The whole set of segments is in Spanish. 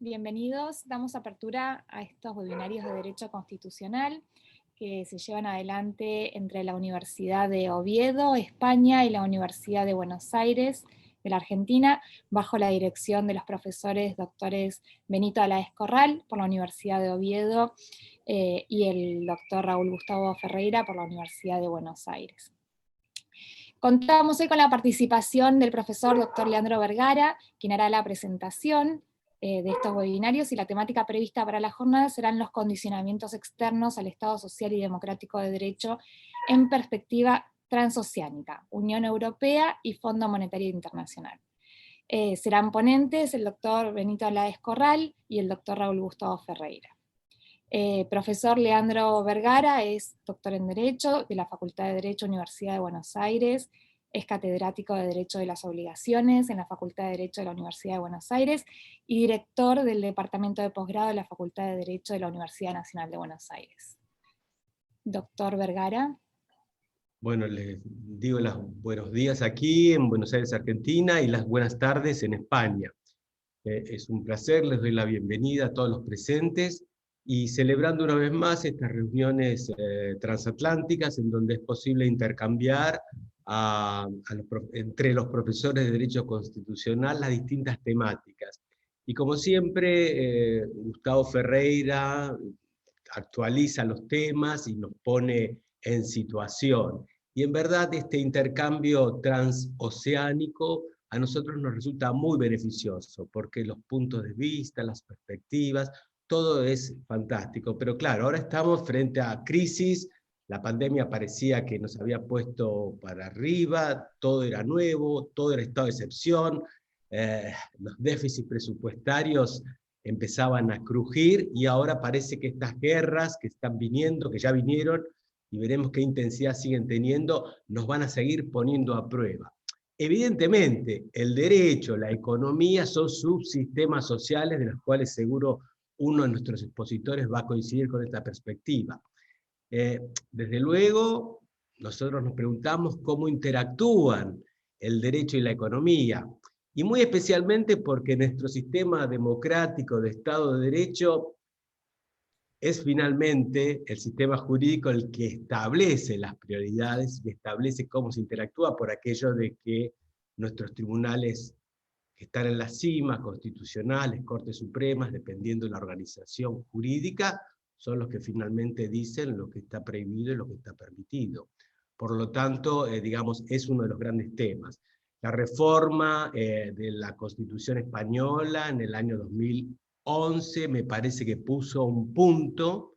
Bienvenidos. Damos apertura a estos webinarios de Derecho Constitucional que se llevan adelante entre la Universidad de Oviedo, España, y la Universidad de Buenos Aires, de la Argentina, bajo la dirección de los profesores doctores Benito Aláez Corral, por la Universidad de Oviedo, y el doctor Raúl Gustavo Ferreira, por la Universidad de Buenos Aires. Contamos hoy con la participación del profesor doctor Leandro Vergara, quien hará la presentación de estos webinarios, y la temática prevista para la jornada serán los condicionamientos externos al Estado Social y Democrático de Derecho en perspectiva transoceánica, Unión Europea y Fondo Monetario Internacional. Serán ponentes el doctor Benito Aláez Corral y el doctor Raúl Gustavo Ferreira. Profesor Leandro Vergara es doctor en Derecho de la Facultad de Derecho, Universidad de Buenos Aires, es catedrático de Derecho de las Obligaciones en la Facultad de Derecho de la Universidad de Buenos Aires y director del Departamento de Posgrado de la Facultad de Derecho de la Universidad Nacional de Buenos Aires. Doctor Vergara. Bueno, les digo los buenos días aquí en Buenos Aires, Argentina, y las buenas tardes en España. Es un placer, les doy la bienvenida a todos los presentes, y celebrando una vez más estas reuniones transatlánticas en donde es posible intercambiar entre los profesores de Derecho Constitucional las distintas temáticas. Y como siempre, Gustavo Ferreira actualiza los temas y nos pone en situación. Y en verdad este intercambio transoceánico a nosotros nos resulta muy beneficioso, porque los puntos de vista, las perspectivas, todo es fantástico. Pero claro, ahora estamos frente a crisis, la pandemia parecía que nos había puesto para arriba, todo era nuevo, todo era estado de excepción, los déficits presupuestarios empezaban a crujir, y ahora parece que estas guerras que están viniendo, que ya vinieron, y veremos qué intensidad siguen teniendo, nos van a seguir poniendo a prueba. Evidentemente, el derecho, la economía son subsistemas sociales de los cuales seguro uno de nuestros expositores va a coincidir con esta perspectiva. Desde luego, nosotros nos preguntamos cómo interactúan el derecho y la economía, y muy especialmente porque nuestro sistema democrático de Estado de Derecho es finalmente el sistema jurídico el que establece las prioridades y establece cómo se interactúa, por aquello de que nuestros tribunales que están en la cima, constitucionales, Cortes Supremas, dependiendo de la organización jurídica, son los que finalmente dicen lo que está prohibido y lo que está permitido. Por lo tanto, digamos, es uno de los grandes temas. La reforma de la Constitución española en el año 2011 me parece que puso un punto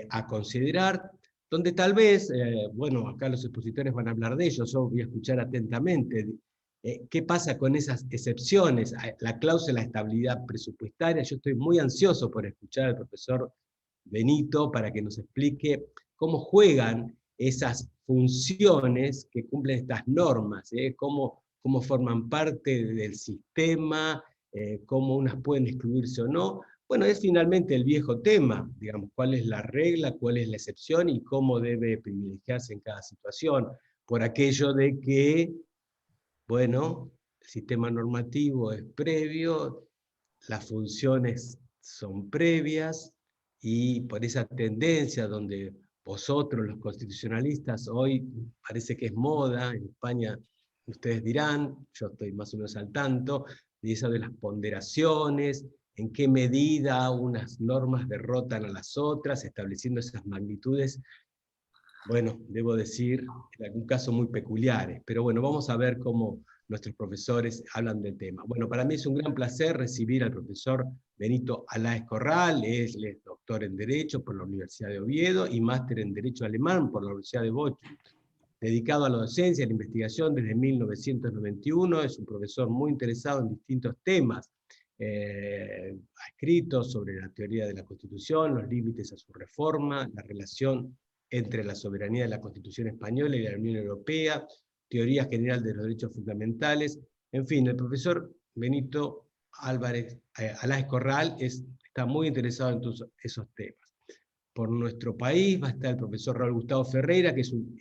a considerar, donde tal vez, bueno, acá los expositores van a hablar de ello, yo voy a escuchar atentamente. ¿Qué pasa con esas excepciones? La cláusula de estabilidad presupuestaria, yo estoy muy ansioso por escuchar al profesor Benito para que nos explique cómo juegan esas funciones que cumplen estas normas, cómo forman parte del sistema, cómo unas pueden excluirse o no. Bueno, es finalmente el viejo tema, digamos, cuál es la regla, cuál es la excepción y cómo debe privilegiarse en cada situación, por aquello de que, bueno, el sistema normativo es previo, las funciones son previas, y por esa tendencia donde vosotros, los constitucionalistas, hoy parece que es moda, en España ustedes dirán, yo estoy más o menos al tanto, de eso de las ponderaciones, en qué medida unas normas derrotan a las otras, estableciendo esas magnitudes, bueno, debo decir, en algún caso muy peculiares, pero bueno, vamos a ver cómo nuestros profesores hablan del tema. Bueno, para mí es un gran placer recibir al profesor Benito Aláez Corral, él es doctor en Derecho por la Universidad de Oviedo y máster en Derecho Alemán por la Universidad de Bochum. Dedicado a la docencia y a la investigación desde 1991, es un profesor muy interesado en distintos temas. Ha escrito sobre la teoría de la Constitución, los límites a su reforma, la relación entre la soberanía de la Constitución española y la Unión Europea, teoría general de los derechos fundamentales. En fin, el profesor Benito Aláez Corral está muy interesado en todos esos temas. Por nuestro país va a estar el profesor Raúl Gustavo Ferreira, que es un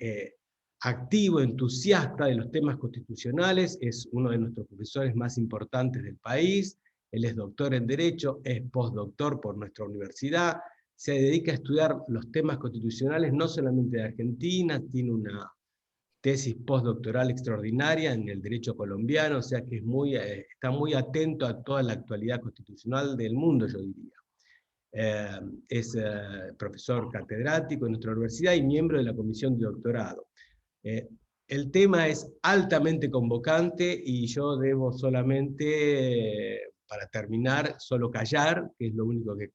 activo, entusiasta de los temas constitucionales, es uno de nuestros profesores más importantes del país, Él es doctor en Derecho, es postdoctor por nuestra universidad, se dedica a estudiar los temas constitucionales no solamente de Argentina, tiene una tesis postdoctoral extraordinaria en el derecho colombiano, o sea que está muy atento a toda la actualidad constitucional del mundo, yo diría. Es profesor catedrático en nuestra universidad y miembro de la comisión de doctorado. El tema es altamente convocante y yo debo solamente, para terminar, solo callar, que es lo único que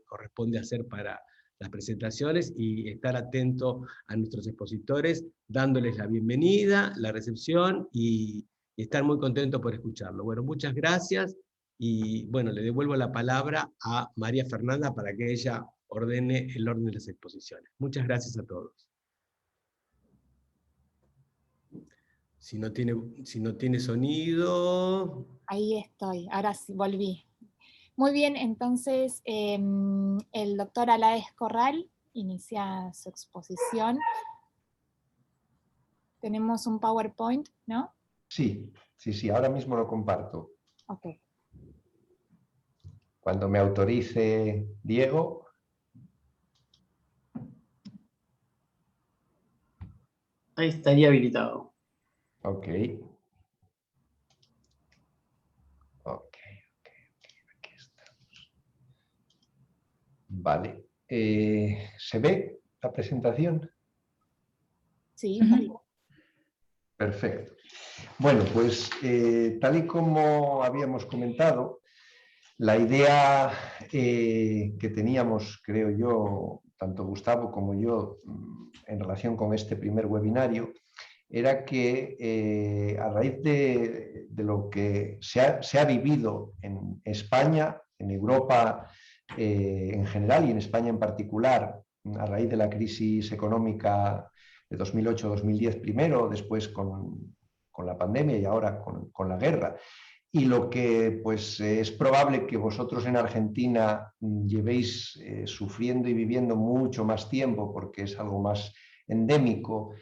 corresponde hacer para las presentaciones, y estar atento a nuestros expositores, dándoles la bienvenida, la recepción, y estar muy contento por escucharlo. Bueno, muchas gracias, y bueno, le devuelvo la palabra a María Fernanda para que ella ordene el orden de las exposiciones. Muchas gracias a todos. Si no tiene sonido... Ahí estoy, ahora sí, volví. Muy bien, entonces el doctor Aláez Corral inicia su exposición. Tenemos un PowerPoint, ¿no? Sí, ahora mismo lo comparto. Ok. Cuando me autorice Diego. Ahí estaría habilitado. Ok. Aquí estamos. Vale. ¿Se ve la presentación? Sí. Perfecto. Bueno, pues tal y como habíamos comentado, la idea que teníamos, creo yo, tanto Gustavo como yo, en relación con este primer webinario, era que a raíz de lo que se ha vivido en España, en Europa en general y en España en particular, a raíz de la crisis económica de 2008-2010 primero, después con la pandemia y ahora con la guerra, y lo que pues es probable que vosotros en Argentina llevéis sufriendo y viviendo mucho más tiempo porque es algo más endémico,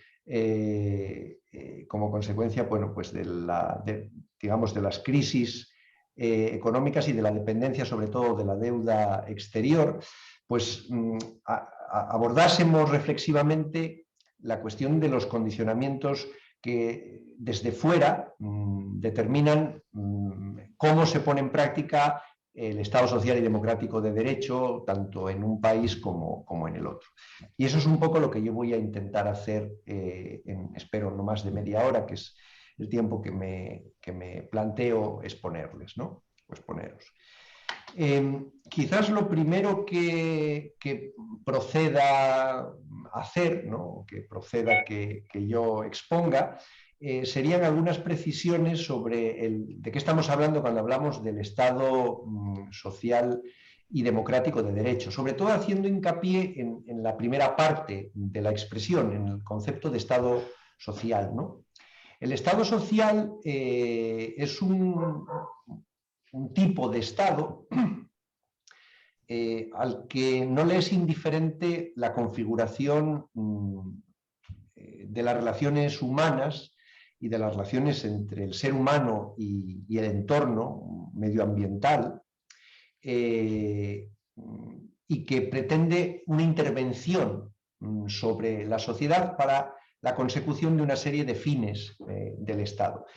como consecuencia, bueno, pues digamos, de las crisis económicas y de la dependencia sobre todo de la deuda exterior, pues abordásemos reflexivamente la cuestión de los condicionamientos que desde fuera determinan cómo se pone en práctica el Estado social y democrático de derecho, tanto en un país como en el otro. Y eso es un poco lo que yo voy a intentar hacer espero, no más de media hora, que es el tiempo que me planteo exponerles, ¿no? O exponeros. Quizás lo primero que proceda a hacer, ¿no? Que proceda que yo exponga, serían algunas precisiones sobre de qué estamos hablando cuando hablamos del Estado social y democrático de derecho, sobre todo haciendo hincapié en la primera parte de la expresión, en el concepto de Estado social, ¿no? El Estado social es un tipo de Estado al que no le es indiferente la configuración de las relaciones humanas y de las relaciones entre el ser humano y el entorno medioambiental, y que pretende una intervención sobre la sociedad para la consecución de una serie de fines del Estado.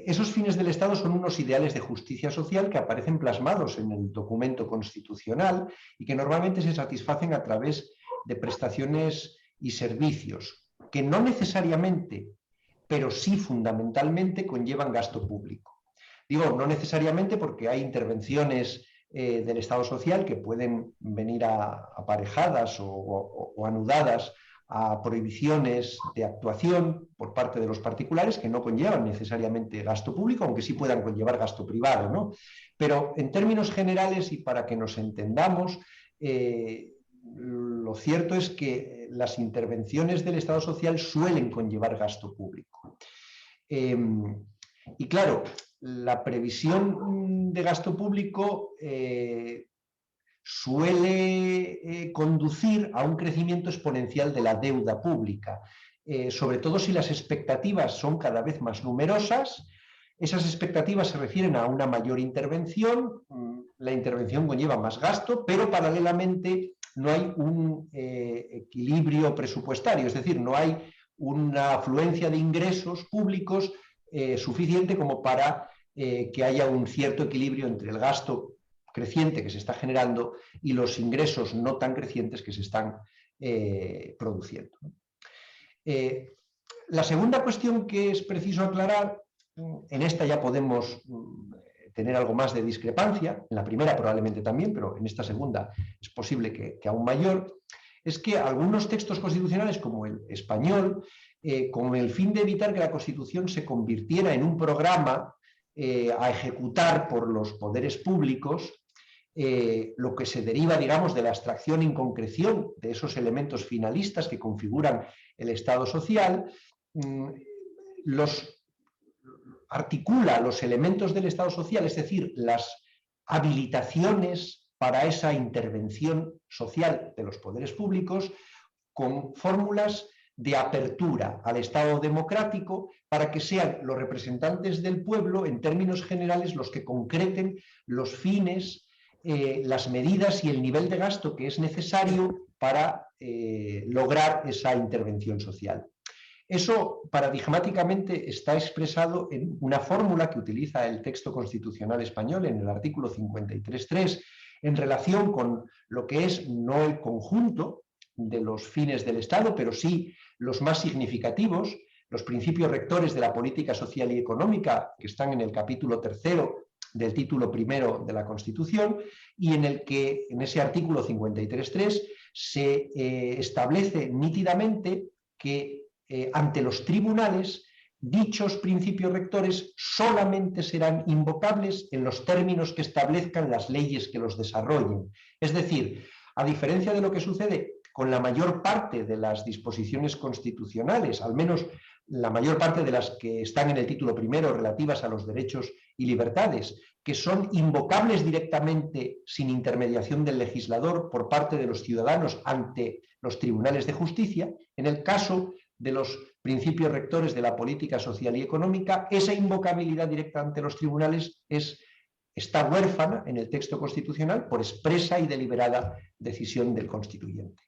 Esos fines del Estado son unos ideales de justicia social que aparecen plasmados en el documento constitucional y que normalmente se satisfacen a través de prestaciones y servicios que no necesariamente, pero sí fundamentalmente conllevan gasto público. Digo, no necesariamente porque hay intervenciones del Estado social que pueden venir aparejadas o anudadas a prohibiciones de actuación por parte de los particulares que no conllevan necesariamente gasto público, aunque sí puedan conllevar gasto privado, ¿no? Pero en términos generales y para que nos entendamos, lo cierto es que las intervenciones del Estado social suelen conllevar gasto público. Y claro, la previsión de gasto público suele conducir a un crecimiento exponencial de la deuda pública, sobre todo si las expectativas son cada vez más numerosas Esas expectativas se refieren a una mayor intervención, la intervención conlleva más gasto, pero paralelamente no hay un equilibrio presupuestario, es decir, no hay una afluencia de ingresos públicos suficiente como para que haya un cierto equilibrio entre el gasto creciente que se está generando y los ingresos no tan crecientes que se están produciendo. La segunda cuestión que es preciso aclarar, en esta ya podemos tener algo más de discrepancia, en la primera probablemente también, pero en esta segunda es posible que aún mayor, es que algunos textos constitucionales como el español, con el fin de evitar que la Constitución se convirtiera en un programa a ejecutar por los poderes públicos, lo que se deriva, digamos, de la abstracción y concreción de esos elementos finalistas que configuran el Estado social, articula los elementos del Estado social, es decir, las habilitaciones para esa intervención social de los poderes públicos, con fórmulas de apertura al Estado democrático para que sean los representantes del pueblo, en términos generales, los que concreten los fines, las medidas y el nivel de gasto que es necesario para lograr esa intervención social. Eso paradigmáticamente está expresado en una fórmula que utiliza el texto constitucional español en el artículo 53.3 en relación con lo que es no el conjunto de los fines del Estado, pero sí los más significativos, los principios rectores de la política social y económica que están en el capítulo 3 del título 1 de la Constitución, y en el que en ese artículo 53.3 se establece nítidamente que ante los tribunales dichos principios rectores solamente serán invocables en los términos que establezcan las leyes que los desarrollen. Es decir, a diferencia de lo que sucede con la mayor parte de las disposiciones constitucionales, al menos la mayor parte de las que están en el título 1 relativas a los derechos y libertades, que son invocables directamente sin intermediación del legislador por parte de los ciudadanos ante los tribunales de justicia, en el caso de los principios rectores de la política social y económica, esa invocabilidad directa ante los tribunales está huérfana en el texto constitucional por expresa y deliberada decisión del constituyente.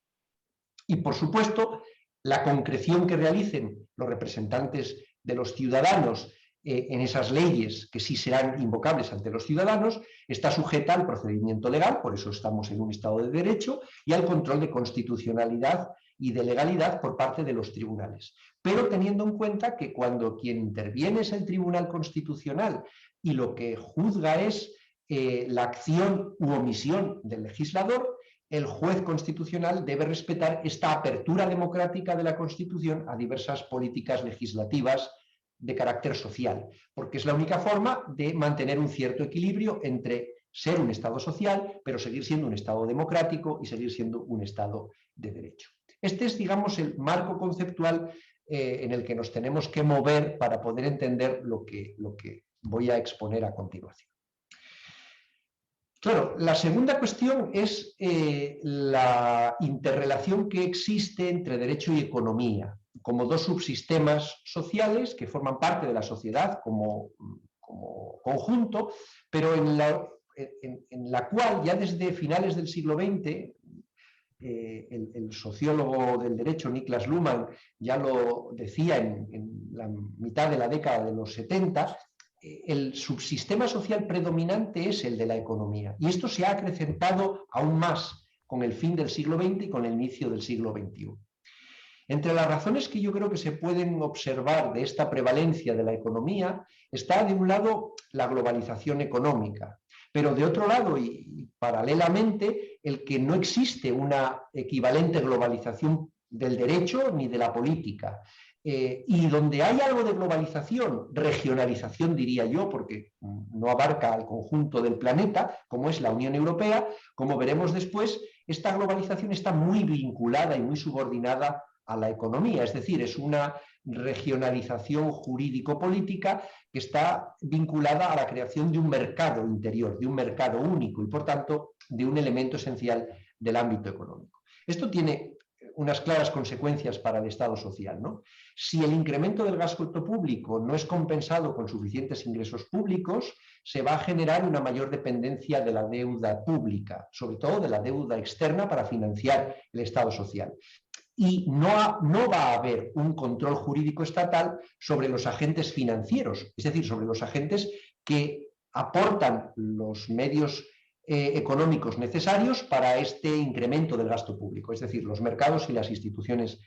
Y, por supuesto, la concreción que realicen los representantes de los ciudadanos en esas leyes que sí serán invocables ante los ciudadanos está sujeta al procedimiento legal, por eso estamos en un Estado de Derecho, y al control de constitucionalidad y de legalidad por parte de los tribunales. Pero teniendo en cuenta que cuando quien interviene es el Tribunal Constitucional y lo que juzga es la acción u omisión del legislador, el juez constitucional debe respetar esta apertura democrática de la Constitución a diversas políticas legislativas de carácter social, porque es la única forma de mantener un cierto equilibrio entre ser un Estado social, pero seguir siendo un Estado democrático y seguir siendo un Estado de derecho. Este es, digamos, el marco conceptual en el que nos tenemos que mover para poder entender lo que voy a exponer a continuación. Claro, la segunda cuestión es la interrelación que existe entre derecho y economía, como dos subsistemas sociales que forman parte de la sociedad como conjunto, pero en la cual ya desde finales del siglo XX, el sociólogo del derecho Niklas Luhmann ya lo decía en la mitad de la década de los 70, el subsistema social predominante es el de la economía. Y esto se ha acrecentado aún más con el fin del siglo XX y con el inicio del siglo XXI. Entre las razones que yo creo que se pueden observar de esta prevalencia de la economía está, de un lado, la globalización económica, pero de otro lado y paralelamente el que no existe una equivalente globalización del derecho ni de la política. Y donde hay algo de globalización, regionalización diría yo, porque no abarca al conjunto del planeta, como es la Unión Europea, como veremos después, esta globalización está muy vinculada y muy subordinada a la economía, es decir, es una regionalización jurídico-política que está vinculada a la creación de un mercado interior, de un mercado único y, por tanto, de un elemento esencial del ámbito económico. Esto tiene unas claras consecuencias para el Estado social, ¿no? Si el incremento del gasto público no es compensado con suficientes ingresos públicos, se va a generar una mayor dependencia de la deuda pública, sobre todo de la deuda externa para financiar el Estado social. Y no va a haber un control jurídico estatal sobre los agentes financieros, es decir, sobre los agentes que aportan los medios económicos necesarios para este incremento del gasto público, es decir, los mercados y las instituciones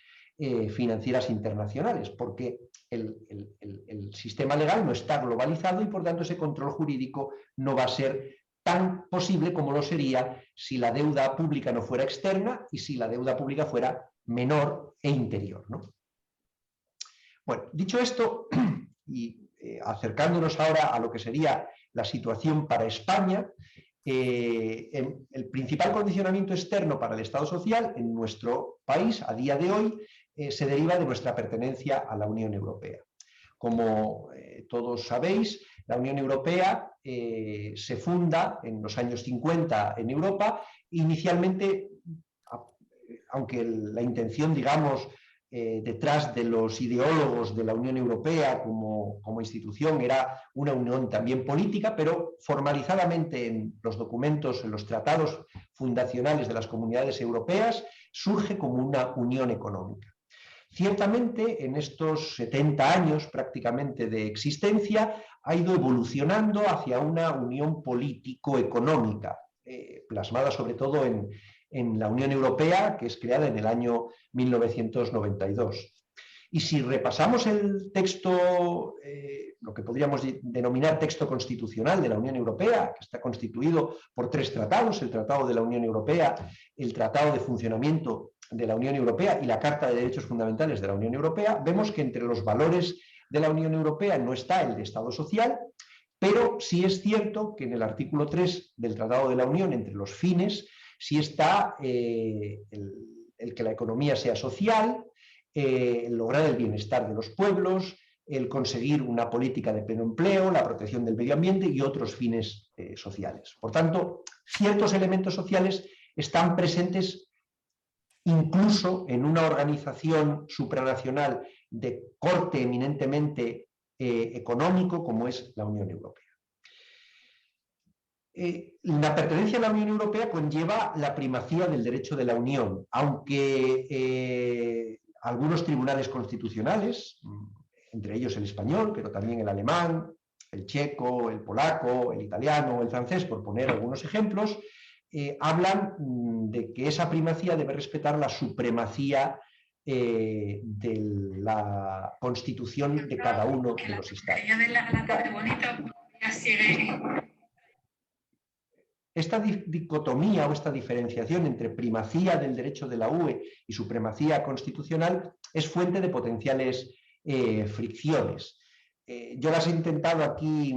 financieras internacionales, porque el sistema legal no está globalizado y por tanto ese control jurídico no va a ser tan posible como lo sería si la deuda pública no fuera externa y si la deuda pública fuera menor e interior, ¿no? Bueno, dicho esto, y acercándonos ahora a lo que sería la situación para España, el principal condicionamiento externo para el Estado social en nuestro país a día de hoy se deriva de nuestra pertenencia a la Unión Europea. Como todos sabéis, la Unión Europea se funda en los años 50 en Europa, inicialmente, aunque la intención, digamos, detrás de los ideólogos de la Unión Europea como institución era una unión también política, pero formalizadamente en los documentos, en los tratados fundacionales de las comunidades europeas, surge como una unión económica. Ciertamente, en estos 70 años prácticamente de existencia, ha ido evolucionando hacia una unión político-económica, plasmada sobre todo en la Unión Europea, que es creada en el año 1992. Y si repasamos el texto, lo que podríamos denominar texto constitucional de la Unión Europea, que está constituido por 3 tratados, el Tratado de la Unión Europea, el Tratado de Funcionamiento de la Unión Europea y la Carta de Derechos Fundamentales de la Unión Europea, vemos que entre los valores de la Unión Europea no está el de Estado social, pero sí es cierto que en el artículo 3 del Tratado de la Unión, entre los fines, sí está el que la economía sea social, el lograr el bienestar de los pueblos, el conseguir una política de pleno empleo, la protección del medio ambiente y otros fines sociales. Por tanto, ciertos elementos sociales están presentes incluso en una organización supranacional de corte eminentemente económico como es la Unión Europea. La pertenencia a la Unión Europea conlleva la primacía del derecho de la Unión, aunque algunos tribunales constitucionales, entre ellos el español, pero también el alemán, el checo, el polaco, el italiano, el francés, por poner algunos ejemplos, hablan de que esa primacía debe respetar la supremacía de la constitución de cada uno de los estados. Esta dicotomía o esta diferenciación entre primacía del derecho de la UE y supremacía constitucional es fuente de potenciales fricciones. Yo las he intentado aquí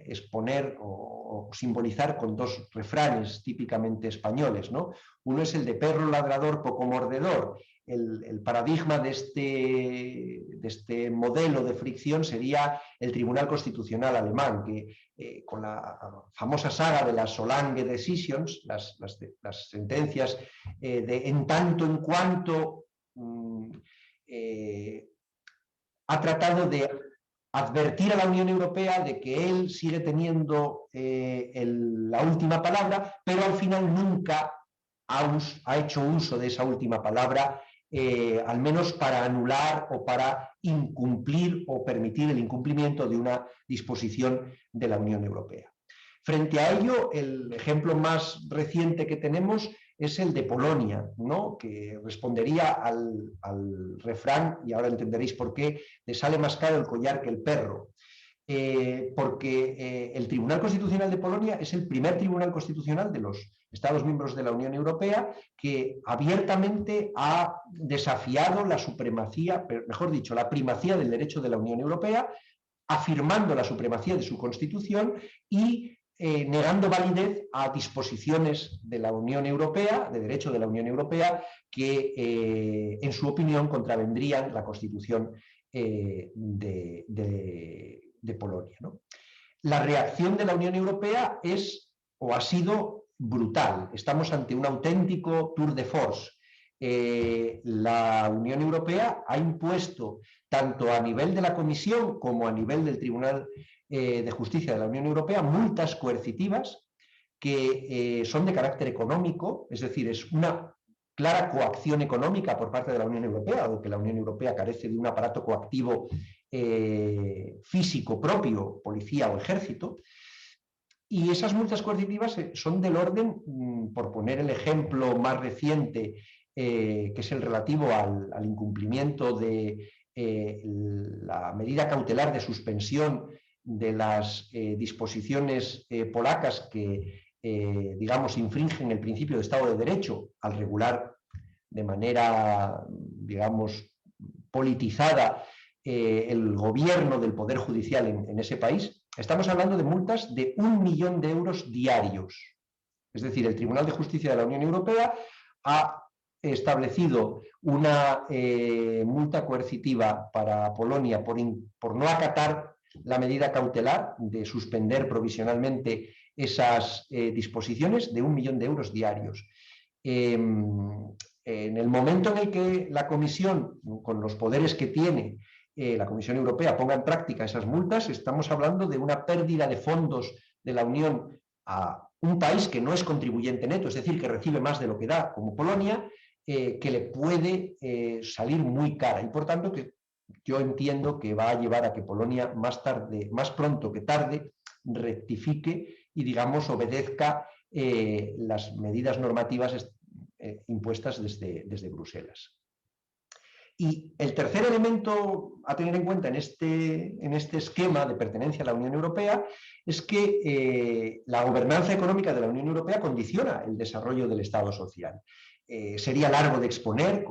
exponer o simbolizar con 2 refranes típicamente españoles, ¿no? Uno es el de perro ladrador, poco mordedor. El paradigma de este modelo de fricción sería el Tribunal Constitucional alemán, que con la famosa saga de las Solange Decisions, las sentencias de en tanto en cuanto ha tratado de advertir a la Unión Europea de que él sigue teniendo la última palabra, pero al final nunca ha hecho uso de esa última palabra, al menos para anular o para incumplir o permitir el incumplimiento de una disposición de la Unión Europea. Frente a ello, el ejemplo más reciente que tenemos es el de Polonia, ¿no? Que respondería al refrán, y ahora entenderéis por qué, de sale más caro el collar que el perro. Porque el Tribunal Constitucional de Polonia es el primer tribunal constitucional de los Estados miembros de la Unión Europea que abiertamente ha desafiado la supremacía, mejor dicho, la primacía del derecho de la Unión Europea, afirmando la supremacía de su Constitución y negando validez a disposiciones de la Unión Europea, de derecho de la Unión Europea, que en su opinión contravendrían la Constitución de Polonia, ¿no? La reacción de la Unión Europea es o ha sido brutal. Estamos ante un auténtico tour de force. la Unión Europea ha impuesto, tanto a nivel de la Comisión como a nivel del Tribunal de Justicia de la Unión Europea, multas coercitivas que son de carácter económico, es decir, es una clara coacción económica por parte de la Unión Europea, o que la Unión Europea carece de un aparato coactivo físico propio, policía o ejército. Y esas multas coercitivas son del orden, por poner el ejemplo más reciente, que es el relativo al incumplimiento de la medida cautelar de suspensión de las disposiciones polacas que, digamos, infringen el principio de Estado de Derecho al regular de manera, digamos, politizada el gobierno del Poder Judicial en ese país. Estamos hablando de multas de 1 millón de euros diarios. Es decir, el Tribunal de Justicia de la Unión Europea ha establecido una multa coercitiva para Polonia por no acatar la medida cautelar de suspender provisionalmente esas disposiciones de 1 millón de euros diarios. En el momento en el que la Comisión, con los poderes que tiene, la Comisión Europea ponga en práctica esas multas, estamos hablando de una pérdida de fondos de la Unión a un país que no es contribuyente neto, es decir, que recibe más de lo que da, como Polonia, que le puede salir muy cara. Y por tanto, que yo entiendo que va a llevar a que Polonia más pronto que tarde, rectifique y, digamos, obedezca las medidas normativas impuestas desde Bruselas. Y el tercer elemento a tener en cuenta en este esquema de pertenencia a la Unión Europea es que la gobernanza económica de la Unión Europea condiciona el desarrollo del Estado social. Sería largo de exponer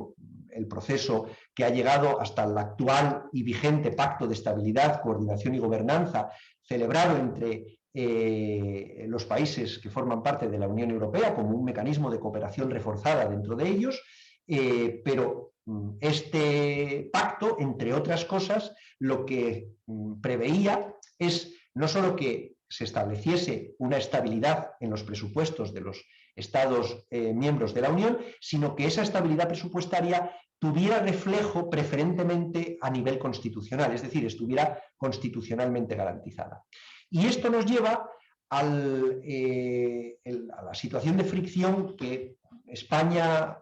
el proceso que ha llegado hasta el actual y vigente Pacto de Estabilidad, Coordinación y Gobernanza, celebrado entre los países que forman parte de la Unión Europea como un mecanismo de cooperación reforzada dentro de ellos, pero este pacto, entre otras cosas, lo que preveía es no solo que se estableciese una estabilidad en los presupuestos de los Estados miembros de la Unión, sino que esa estabilidad presupuestaria tuviera reflejo preferentemente a nivel constitucional, es decir, estuviera constitucionalmente garantizada. Y esto nos lleva a la situación de fricción que España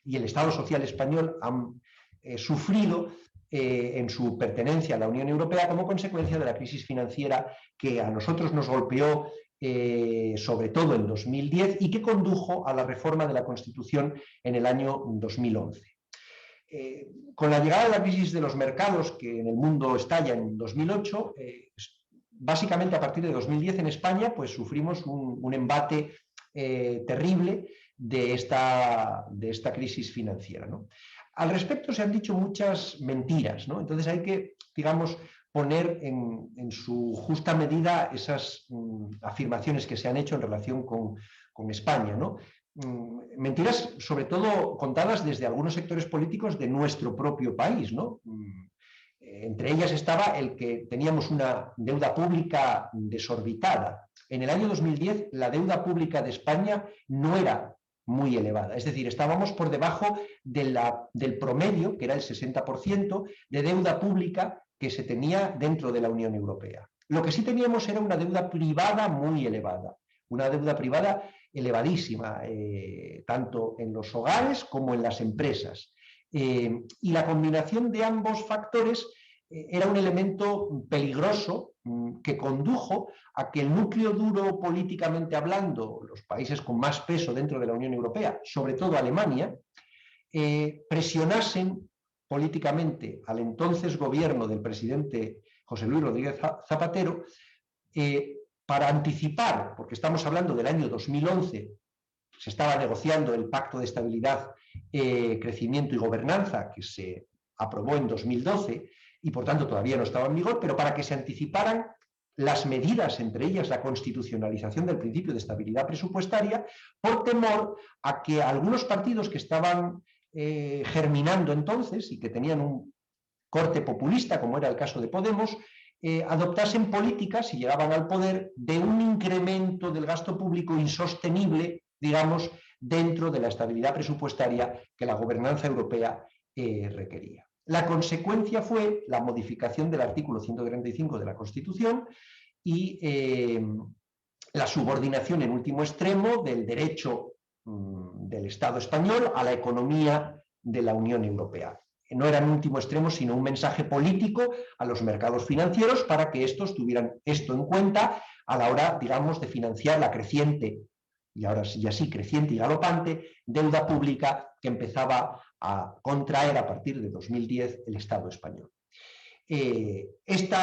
y el Estado social español han sufrido en su pertenencia a la Unión Europea como consecuencia de la crisis financiera que a nosotros nos golpeó sobre todo en 2010 y que condujo a la reforma de la Constitución en el año 2011. Con la llegada de la crisis de los mercados que en el mundo estalla en 2008, básicamente a partir de 2010 en España pues sufrimos un embate terrible de esta crisis financiera, ¿no? Al respecto se han dicho muchas mentiras, ¿no? Entonces hay que, digamos, poner en su justa medida esas afirmaciones que se han hecho en relación con España, ¿no? Mentiras sobre todo contadas desde algunos sectores políticos de nuestro propio país, ¿no? Entre ellas estaba el que teníamos una deuda pública desorbitada. En el año 2010 la deuda pública de España no era muy elevada, es decir, estábamos por debajo del promedio, que era el 60% de deuda pública que se tenía dentro de la Unión Europea. Lo que sí teníamos era una deuda privada muy elevada, una deuda privada elevadísima, tanto en los hogares como en las empresas. Y la combinación de ambos factores era un elemento peligroso que condujo a que el núcleo duro políticamente hablando, los países con más peso dentro de la Unión Europea, sobre todo Alemania, presionasen políticamente al entonces gobierno del presidente José Luis Rodríguez Zapatero para anticipar, porque estamos hablando del año 2011, se estaba negociando el Pacto de Estabilidad, Crecimiento y Gobernanza, que se aprobó en 2012 y por tanto todavía no estaba en vigor, pero para que se anticiparan las medidas, entre ellas la constitucionalización del principio de estabilidad presupuestaria, por temor a que algunos partidos que estaban germinando entonces y que tenían un corte populista, como era el caso de Podemos, adoptasen políticas, si llegaban al poder, de un incremento del gasto público insostenible, digamos, dentro de la estabilidad presupuestaria que la gobernanza europea requería. La consecuencia fue la modificación del artículo 135 de la Constitución y la subordinación en último extremo del derecho del Estado español a la economía de la Unión Europea. No era en último extremo, sino un mensaje político a los mercados financieros para que estos tuvieran esto en cuenta a la hora, digamos, de financiar la creciente, y ahora sí creciente y galopante, deuda pública que empezaba a contraer a partir de 2010 el Estado español. Este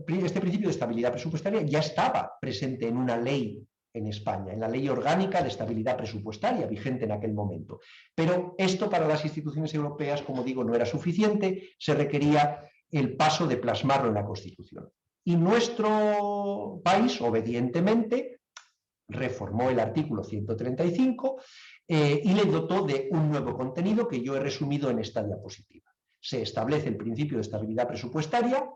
principio de estabilidad presupuestaria ya estaba presente en una ley en España, en la Ley Orgánica de Estabilidad Presupuestaria, vigente en aquel momento. Pero esto para las instituciones europeas, como digo, no era suficiente, se requería el paso de plasmarlo en la Constitución. Y nuestro país, obedientemente, reformó el artículo 135 y le dotó de un nuevo contenido que yo he resumido en esta diapositiva. Se establece el principio de estabilidad presupuestaria,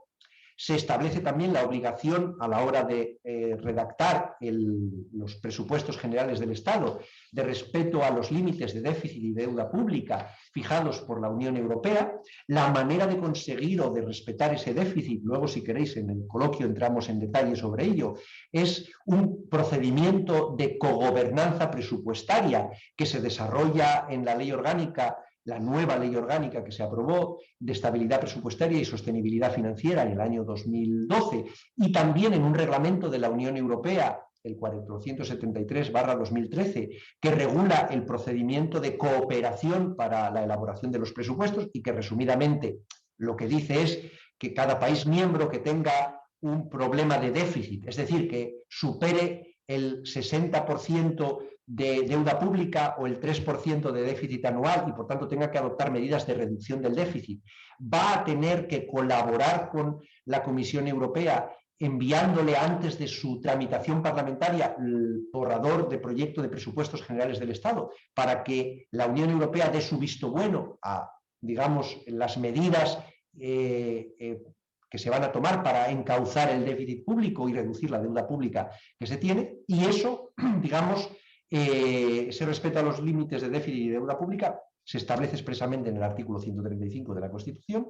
se establece también la obligación a la hora de redactar los presupuestos generales del Estado de respeto a los límites de déficit y deuda pública fijados por la Unión Europea, la manera de conseguir o de respetar ese déficit, luego si queréis en el coloquio entramos en detalle sobre ello, es un procedimiento de cogobernanza presupuestaria que se desarrolla en la Ley Orgánica, la nueva Ley Orgánica que se aprobó de estabilidad presupuestaria y sostenibilidad financiera en el año 2012 y también en un reglamento de la Unión Europea, el 473/2013, que regula el procedimiento de cooperación para la elaboración de los presupuestos y que resumidamente lo que dice es que cada país miembro que tenga un problema de déficit, es decir, que supere el 60% de deuda pública o el 3% de déficit anual y por tanto tenga que adoptar medidas de reducción del déficit, va a tener que colaborar con la Comisión Europea enviándole antes de su tramitación parlamentaria el borrador de proyecto de presupuestos generales del Estado para que la Unión Europea dé su visto bueno a, digamos, las medidas que se van a tomar para encauzar el déficit público y reducir la deuda pública que se tiene, y eso, digamos, ese respeto a los límites de déficit y deuda pública se establece expresamente en el artículo 135 de la Constitución.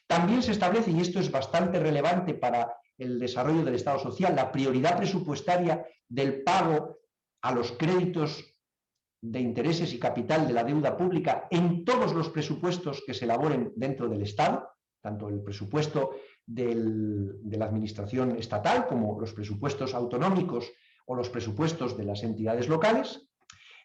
También se establece, y esto es bastante relevante para el desarrollo del Estado social, la prioridad presupuestaria del pago a los créditos de intereses y capital de la deuda pública en todos los presupuestos que se elaboren dentro del Estado, tanto el presupuesto de la administración estatal como los presupuestos autonómicos o los presupuestos de las entidades locales,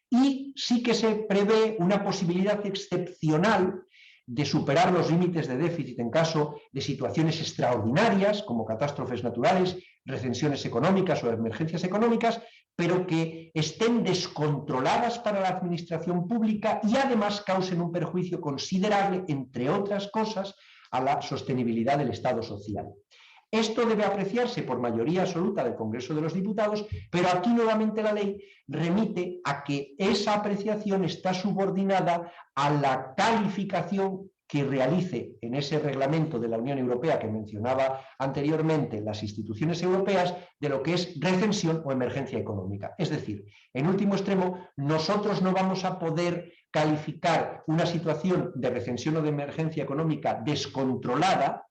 y sí que se prevé una posibilidad excepcional de superar los límites de déficit en caso de situaciones extraordinarias como catástrofes naturales, recensiones económicas o emergencias económicas, pero que estén descontroladas para la administración pública y además causen un perjuicio considerable, entre otras cosas, a la sostenibilidad del Estado social. Esto debe apreciarse por mayoría absoluta del Congreso de los Diputados, pero aquí nuevamente la ley remite a que esa apreciación está subordinada a la calificación que realice en ese reglamento de la Unión Europea que mencionaba anteriormente las instituciones europeas de lo que es recesión o emergencia económica. Es decir, en último extremo, nosotros no vamos a poder calificar una situación de recesión o de emergencia económica descontrolada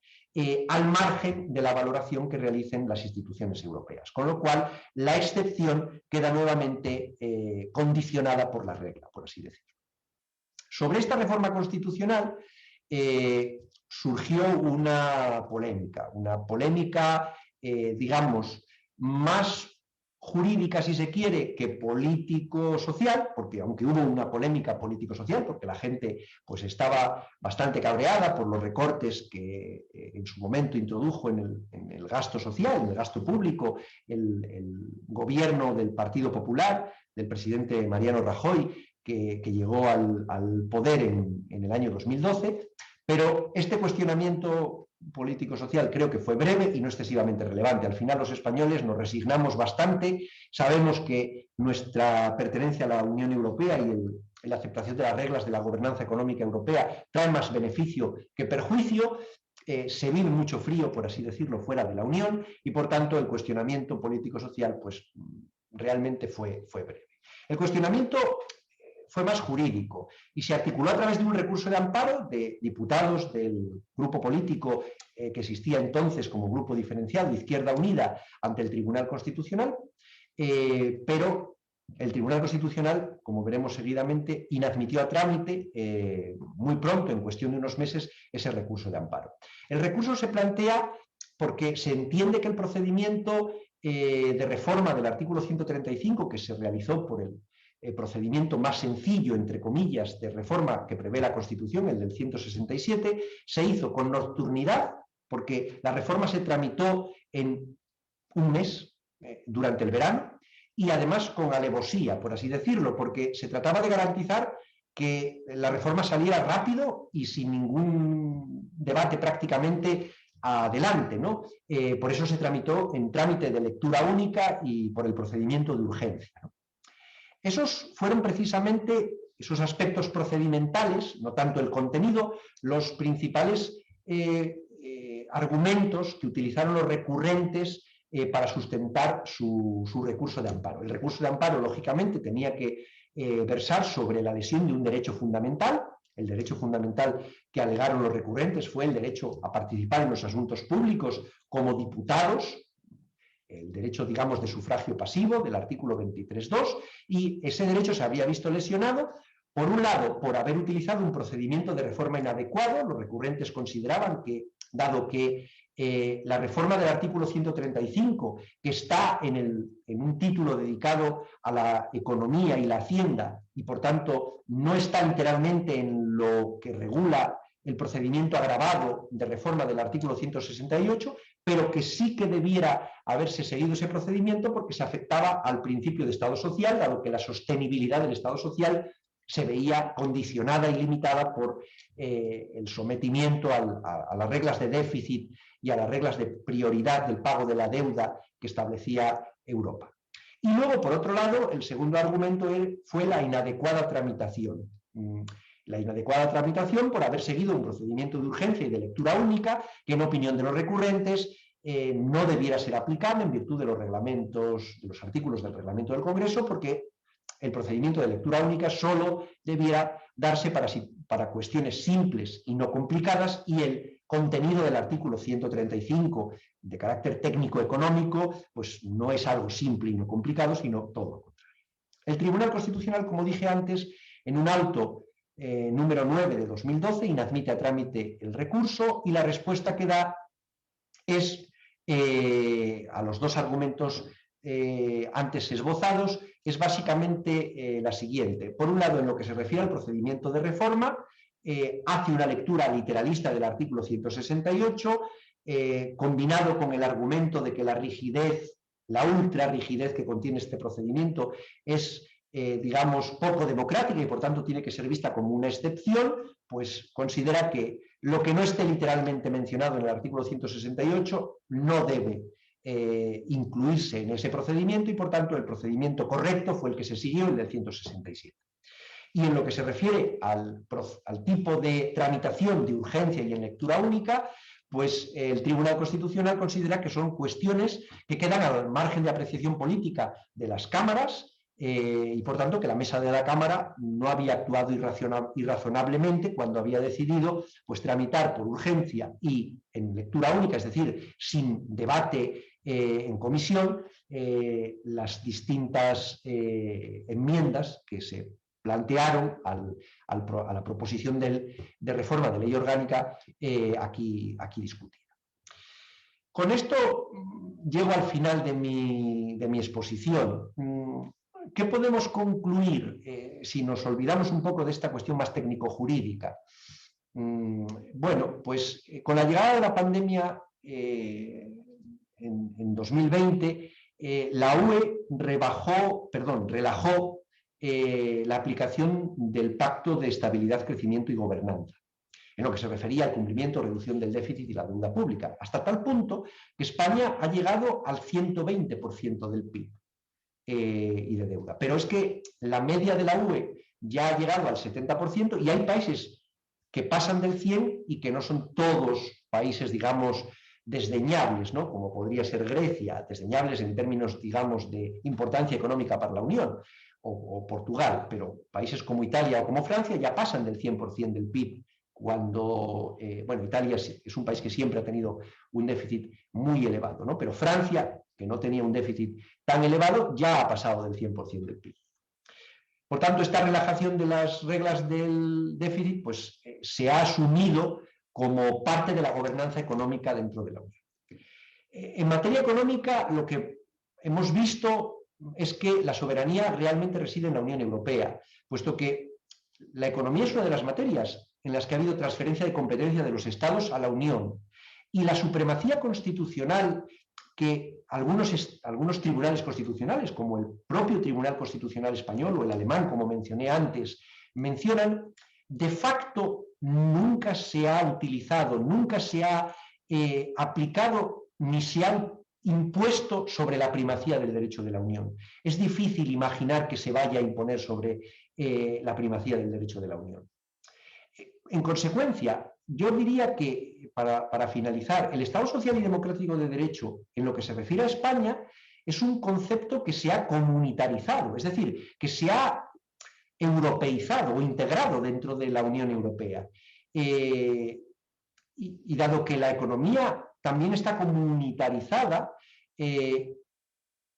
al margen de la valoración que realicen las instituciones europeas. Con lo cual, la excepción queda nuevamente condicionada por la regla, por así decirlo. Sobre esta reforma constitucional surgió una polémica, digamos, más jurídica, si se quiere, que político-social, porque aunque hubo una polémica político-social, porque la gente pues, estaba bastante cabreada por los recortes que en su momento introdujo en el gasto social, en el gasto público, el gobierno del Partido Popular, del presidente Mariano Rajoy, que llegó al poder en el año 2012, pero este cuestionamiento político-social creo que fue breve y no excesivamente relevante. Al final los españoles nos resignamos bastante, sabemos que nuestra pertenencia a la Unión Europea y la aceptación de las reglas de la gobernanza económica europea trae más beneficio que perjuicio, se vive mucho frío, por así decirlo, fuera de la Unión y por tanto el cuestionamiento político-social pues realmente fue breve. El cuestionamiento fue más jurídico y se articuló a través de un recurso de amparo de diputados del grupo político que existía entonces como grupo diferenciado Izquierda Unida ante el Tribunal Constitucional, pero el Tribunal Constitucional, como veremos seguidamente, inadmitió a trámite muy pronto, en cuestión de unos meses, ese recurso de amparo. El recurso se plantea porque se entiende que el procedimiento de reforma del artículo 135 que se realizó por el procedimiento más sencillo, entre comillas, de reforma que prevé la Constitución, el del 167, se hizo con nocturnidad, porque la reforma se tramitó en un mes, durante el verano, y además con alevosía, por así decirlo, porque se trataba de garantizar que la reforma saliera rápido y sin ningún debate prácticamente adelante, ¿no? Por eso se tramitó en trámite de lectura única y por el procedimiento de urgencia, ¿no? Esos fueron precisamente esos aspectos procedimentales, no tanto el contenido, los principales argumentos que utilizaron los recurrentes para sustentar su recurso de amparo. El recurso de amparo, lógicamente, tenía que versar sobre la lesión de un derecho fundamental. El derecho fundamental que alegaron los recurrentes fue el derecho a participar en los asuntos públicos como diputados, el derecho, digamos, de sufragio pasivo del artículo 23.2, y ese derecho se había visto lesionado, por un lado, por haber utilizado un procedimiento de reforma inadecuado. Los recurrentes consideraban que, dado que la reforma del artículo 135, que está en un título dedicado a la economía y la hacienda, y por tanto no está literalmente en lo que regula el procedimiento agravado de reforma del artículo 168, pero que sí que debiera haberse seguido ese procedimiento porque se afectaba al principio de Estado social, dado que la sostenibilidad del Estado social se veía condicionada y limitada por el sometimiento a las reglas de déficit y a las reglas de prioridad del pago de la deuda que establecía Europa. Y luego, por otro lado, el segundo argumento fue la inadecuada tramitación. La inadecuada tramitación por haber seguido un procedimiento de urgencia y de lectura única que, en opinión de los recurrentes, no debiera ser aplicable en virtud de los reglamentos, de los artículos del reglamento del Congreso, porque el procedimiento de lectura única solo debiera darse para cuestiones simples y no complicadas, y el contenido del artículo 135 de carácter técnico-económico pues no es algo simple y no complicado, sino todo lo contrario. El Tribunal Constitucional, como dije antes, en un auto número 9 de 2012, inadmite a trámite el recurso, y la respuesta que da es, a los dos argumentos antes esbozados, es básicamente la siguiente. Por un lado, en lo que se refiere al procedimiento de reforma, hace una lectura literalista del artículo 168, combinado con el argumento de que la rigidez, la ultra rigidez que contiene este procedimiento es, digamos, poco democrática y por tanto tiene que ser vista como una excepción, pues considera que lo que no esté literalmente mencionado en el artículo 168 no debe incluirse en ese procedimiento, y por tanto el procedimiento correcto fue el que se siguió, el del 167. Y en lo que se refiere al tipo de tramitación de urgencia y en lectura única, pues el Tribunal Constitucional considera que son cuestiones que quedan al margen de apreciación política de las cámaras, y por tanto que la mesa de la Cámara no había actuado irrazonablemente cuando había decidido pues tramitar por urgencia y en lectura única, es decir, sin debate en comisión, las distintas enmiendas que se plantearon a la proposición de reforma de ley orgánica aquí discutida. Con esto llego al final de mi exposición. ¿Qué podemos concluir si nos olvidamos un poco de esta cuestión más técnico-jurídica? Bueno, pues con la llegada de la pandemia en 2020, la UE relajó la aplicación del Pacto de Estabilidad, Crecimiento y Gobernanza, en lo que se refería al cumplimiento o reducción del déficit y la deuda pública, hasta tal punto que España ha llegado al 120% del PIB y de deuda. Pero es que la media de la UE ya ha llegado al 70% y hay países que pasan del 100 y que no son todos países, digamos, desdeñables, ¿no? Como podría ser Grecia, desdeñables en términos, digamos, de importancia económica para la Unión, o Portugal, pero países como Italia o como Francia ya pasan del 100% del PIB, cuando, bueno, Italia es un país que siempre ha tenido un déficit muy elevado, ¿no? Pero Francia, que no tenía un déficit tan elevado, ya ha pasado del 100% del PIB. Por tanto, esta relajación de las reglas del déficit pues, se ha asumido como parte de la gobernanza económica dentro de la Unión. En materia económica, lo que hemos visto es que la soberanía realmente reside en la Unión Europea, puesto que la economía es una de las materias en las que ha habido transferencia de competencia de los Estados a la Unión. Y la supremacía constitucional que algunos tribunales constitucionales, como el propio Tribunal Constitucional Español o el alemán, como mencioné antes, mencionan, de facto nunca se ha utilizado, nunca se ha aplicado ni se ha impuesto sobre la primacía del derecho de la Unión. Es difícil imaginar que se vaya a imponer sobre la primacía del derecho de la Unión. En consecuencia, yo diría que, para finalizar, el Estado social y democrático de derecho, en lo que se refiere a España, es un concepto que se ha comunitarizado, es decir, que se ha europeizado o integrado dentro de la Unión Europea. Y dado que la economía también está comunitarizada,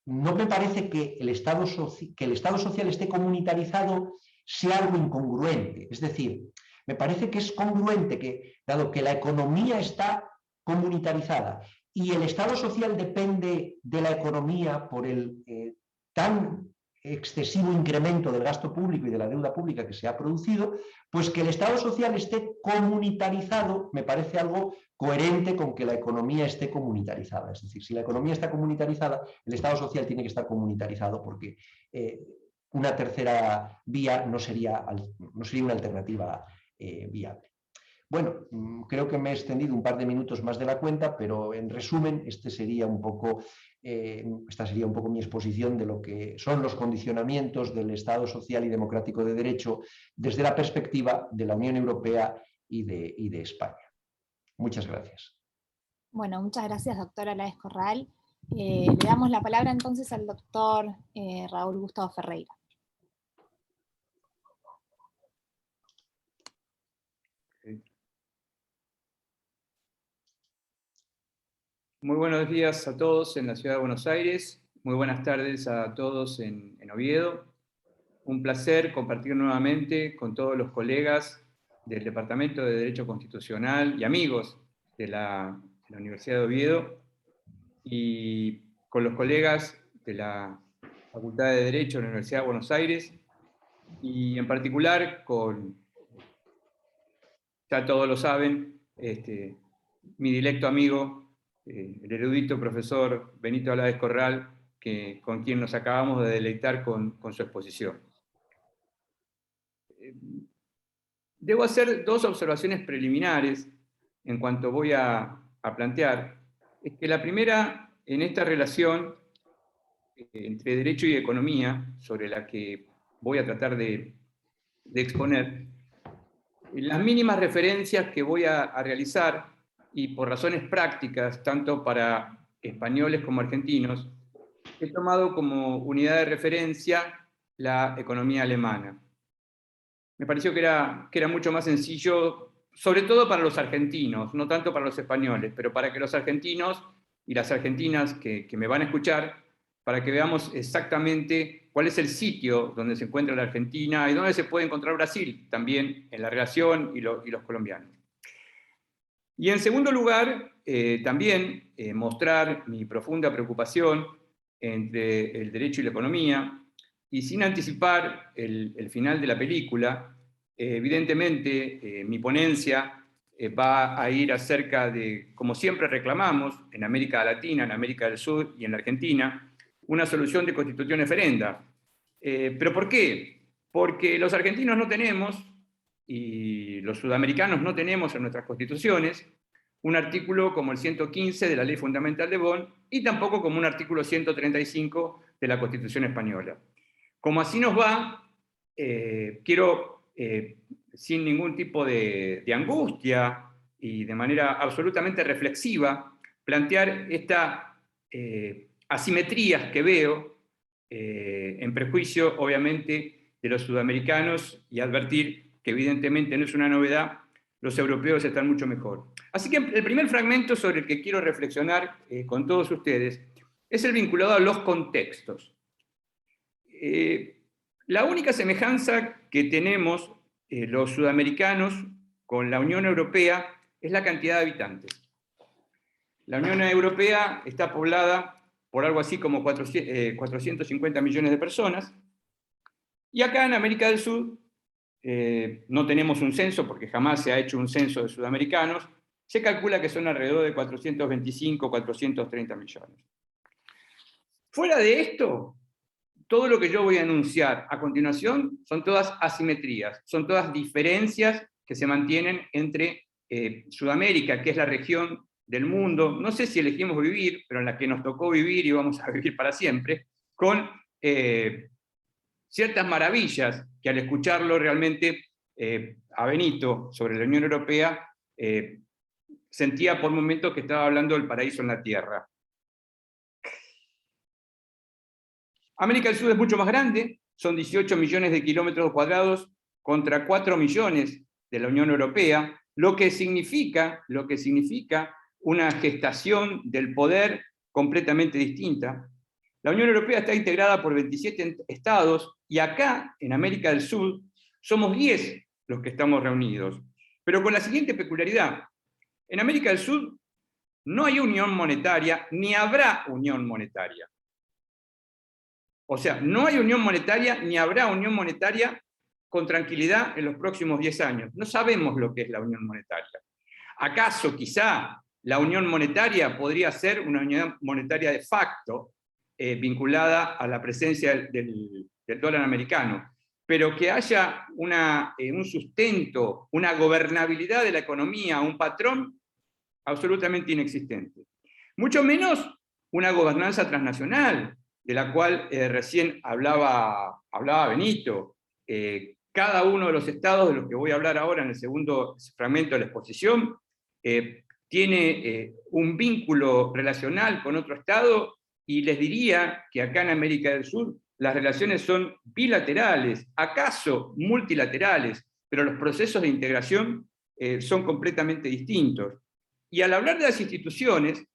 no me parece que el Estado social esté comunitarizado sea algo incongruente. Es decir, me parece que es congruente que, dado que la economía está comunitarizada y el Estado social depende de la economía por el tan excesivo incremento del gasto público y de la deuda pública que se ha producido, pues que el Estado social esté comunitarizado me parece algo coherente con que la economía esté comunitarizada. Es decir, si la economía está comunitarizada, el Estado social tiene que estar comunitarizado porque una tercera vía no sería una alternativa viable. Bueno, creo que me he extendido un par de minutos más de la cuenta, pero en resumen, esta sería un poco mi exposición de lo que son los condicionamientos del Estado social y democrático de derecho desde la perspectiva de la Unión Europea y de España. Muchas gracias. Bueno, muchas gracias, doctora Aláez Corral. Le damos la palabra entonces al doctor Raúl Gustavo Ferreira. Muy buenos días a todos en la ciudad de Buenos Aires, muy buenas tardes a todos en Oviedo. Un placer compartir nuevamente con todos los colegas del Departamento de Derecho Constitucional y amigos de la Universidad de Oviedo y con los colegas de la Facultad de Derecho de la Universidad de Buenos Aires y en particular con, ya todos lo saben, mi directo amigo, el erudito profesor Benito Aláez Corral, con quien nos acabamos de deleitar con su exposición. Debo hacer dos observaciones preliminares en cuanto voy a plantear. Es que la primera, en esta relación entre derecho y economía, sobre la que voy a tratar de exponer, las mínimas referencias que voy a realizar, y por razones prácticas, tanto para españoles como argentinos, he tomado como unidad de referencia la economía alemana. Me pareció que era mucho más sencillo, sobre todo para los argentinos, no tanto para los españoles, pero para que los argentinos y las argentinas que me van a escuchar, para que veamos exactamente cuál es el sitio donde se encuentra la Argentina y dónde se puede encontrar Brasil, también en la relación y los colombianos. Y en segundo lugar, también mostrar mi profunda preocupación entre el derecho y la economía, y sin anticipar el final de la película, evidentemente mi ponencia va a ir acerca de, como siempre reclamamos, en América Latina, en América del Sur y en la Argentina, una solución de constitución referenda. ¿Pero por qué? Porque los argentinos no tenemos, y los sudamericanos no tenemos en nuestras constituciones, un artículo como el 115 de la Ley Fundamental de Bonn, y tampoco como un artículo 135 de la Constitución Española. Como así nos va, quiero, sin ningún tipo de angustia y de manera absolutamente reflexiva, plantear estas asimetrías que veo en prejuicio, obviamente, de los sudamericanos y advertir que evidentemente no es una novedad, los europeos están mucho mejor. Así que el primer fragmento sobre el que quiero reflexionar con todos ustedes es el vinculado a los contextos. La única semejanza que tenemos los sudamericanos con la Unión Europea es la cantidad de habitantes. La Unión Europea está poblada por algo así como 450 millones de personas, y acá en América del Sur no tenemos un censo, porque jamás se ha hecho un censo de sudamericanos, se calcula que son alrededor de 425, 430 millones. Fuera de esto, todo lo que yo voy a anunciar a continuación son todas asimetrías, son todas diferencias que se mantienen entre Sudamérica, que es la región del mundo, no sé si elegimos vivir, pero en la que nos tocó vivir y vamos a vivir para siempre, con ciertas maravillas que al escucharlo realmente a Benito sobre la Unión Europea, sentía por momentos que estaba hablando del paraíso en la tierra. América del Sur es mucho más grande, son 18 millones de kilómetros cuadrados contra 4 millones de la Unión Europea, lo que significa una gestación del poder completamente distinta. La Unión Europea está integrada por 27 estados, y acá, en América del Sur, somos 10 los que estamos reunidos. Pero con la siguiente peculiaridad: en América del Sur no hay unión monetaria, ni habrá unión monetaria. O sea, no hay unión monetaria, ni habrá unión monetaria con tranquilidad en los próximos 10 años. No sabemos lo que es la unión monetaria. ¿Acaso quizá la unión monetaria podría ser una unión monetaria de facto, vinculada a la presencia del dólar americano? Pero que haya un sustento, una gobernabilidad de la economía, un patrón absolutamente inexistente. Mucho menos una gobernanza transnacional, de la cual recién hablaba Benito. Cada uno de los estados, de los que voy a hablar ahora en el segundo fragmento de la exposición, tiene un vínculo relacional con otro estado, y les diría que acá en América del Sur las relaciones son bilaterales, acaso multilaterales, pero los procesos de integración son completamente distintos. Y al hablar de las instituciones,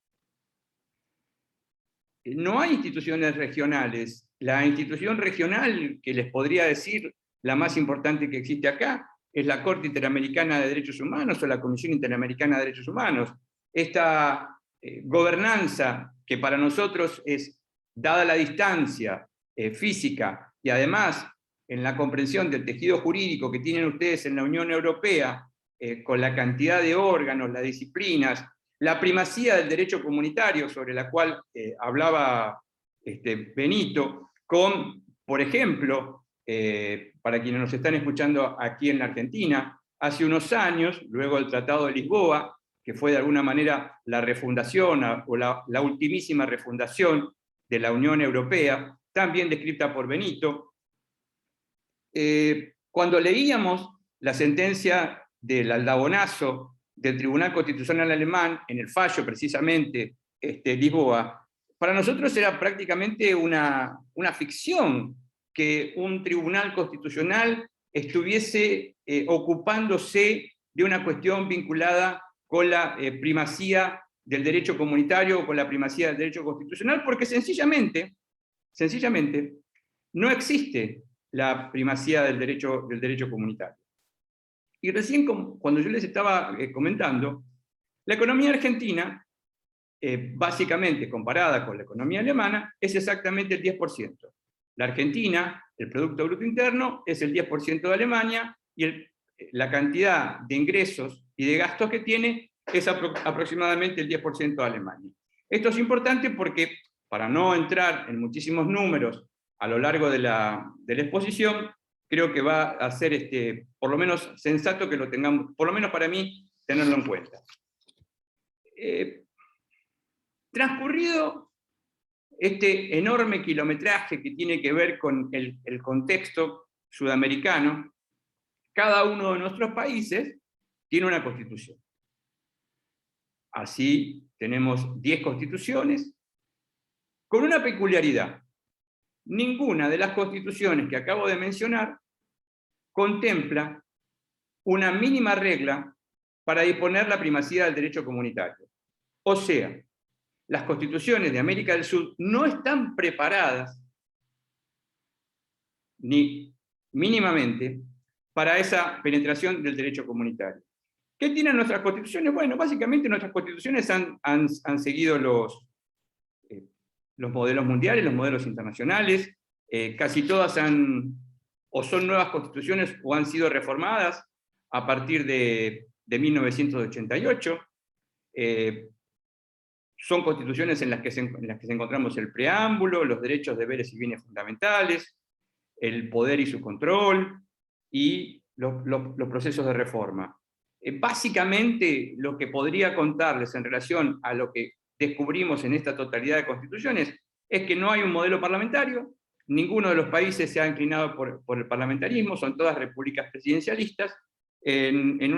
no hay instituciones regionales. La institución regional, que les podría decir la más importante que existe acá, es la Corte Interamericana de Derechos Humanos o la Comisión Interamericana de Derechos Humanos. Esta gobernanza, que para nosotros es, dada la distancia física y además en la comprensión del tejido jurídico que tienen ustedes en la Unión Europea, con la cantidad de órganos, las disciplinas, la primacía del derecho comunitario sobre la cual hablaba Benito, con, por ejemplo, para quienes nos están escuchando aquí en la Argentina, hace unos años, luego del Tratado de Lisboa, que fue de alguna manera la refundación o la ultimísima refundación de la Unión Europea, también descrita por Benito, cuando leíamos la sentencia del aldabonazo del Tribunal Constitucional Alemán, en el fallo precisamente Lisboa, para nosotros era prácticamente una ficción que un tribunal constitucional estuviese ocupándose de una cuestión vinculada con la primacía del derecho comunitario o con la primacía del derecho constitucional, porque sencillamente no existe la primacía del derecho comunitario. Y recién, cuando yo les estaba comentando, la economía argentina, básicamente comparada con la economía alemana, es exactamente el 10%. La Argentina, el Producto Bruto Interno, es el 10% de Alemania, y la cantidad de ingresos y de gastos que tiene es aproximadamente el 10% de Alemania. Esto es importante porque, para no entrar en muchísimos números a lo largo de la exposición, creo que va a ser por lo menos sensato que lo tengamos, por lo menos para mí, tenerlo en cuenta. Transcurrido este enorme kilometraje que tiene que ver con el contexto sudamericano, cada uno de nuestros países tiene una constitución. Así tenemos 10 constituciones, con una peculiaridad. Ninguna de las constituciones que acabo de mencionar contempla una mínima regla para disponer la primacía del derecho comunitario. O sea, las constituciones de América del Sur no están preparadas, ni mínimamente, para esa penetración del derecho comunitario. ¿Qué tienen nuestras constituciones? Bueno, básicamente nuestras constituciones han seguido los modelos mundiales, los modelos internacionales, casi todas o son nuevas constituciones o han sido reformadas a partir de 1988. Son constituciones en las que encontramos el preámbulo, los derechos, deberes y bienes fundamentales, el poder y su control, y los procesos de reforma. Básicamente, lo que podría contarles en relación a lo que descubrimos en esta totalidad de constituciones es que no hay un modelo parlamentario, ninguno de los países se ha inclinado por el parlamentarismo, son todas repúblicas presidencialistas, en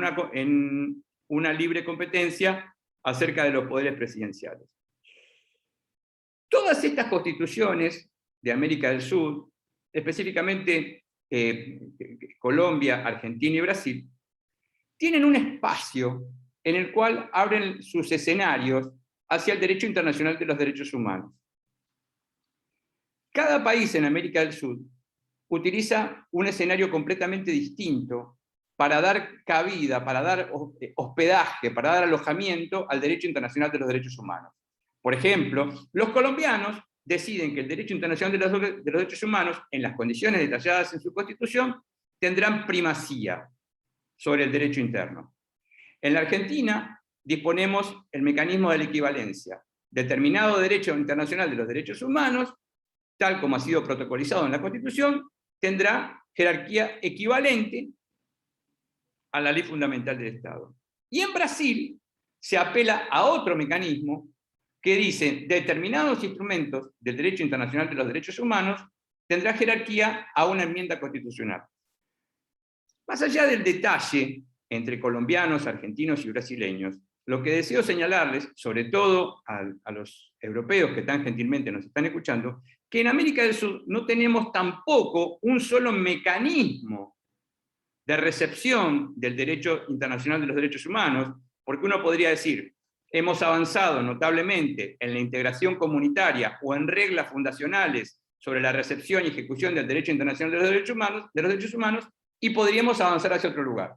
una libre competencia acerca de los poderes presidenciales. Todas estas constituciones de América del Sur, específicamente Colombia, Argentina y Brasil, tienen un espacio en el cual abren sus escenarios hacia el derecho internacional de los derechos humanos. Cada país en América del Sur utiliza un escenario completamente distinto para dar cabida, para dar hospedaje, para dar alojamiento al derecho internacional de los derechos humanos. Por ejemplo, los colombianos deciden que el derecho internacional de los derechos humanos, en las condiciones detalladas en su Constitución, tendrán primacía sobre el derecho interno. En la Argentina disponemos el mecanismo de la equivalencia. Determinado derecho internacional de los derechos humanos, tal como ha sido protocolizado en la Constitución, tendrá jerarquía equivalente a la ley fundamental del Estado. Y en Brasil se apela a otro mecanismo que dice determinados instrumentos del derecho internacional de los derechos humanos tendrá jerarquía a una enmienda constitucional. Más allá del detalle entre colombianos, argentinos y brasileños, lo que deseo señalarles, sobre todo a los europeos que tan gentilmente nos están escuchando, que en América del Sur no tenemos tampoco un solo mecanismo de recepción del derecho internacional de los derechos humanos, porque uno podría decir, hemos avanzado notablemente en la integración comunitaria o en reglas fundacionales sobre la recepción y ejecución del derecho internacional de los derechos humanos, y podríamos avanzar hacia otro lugar.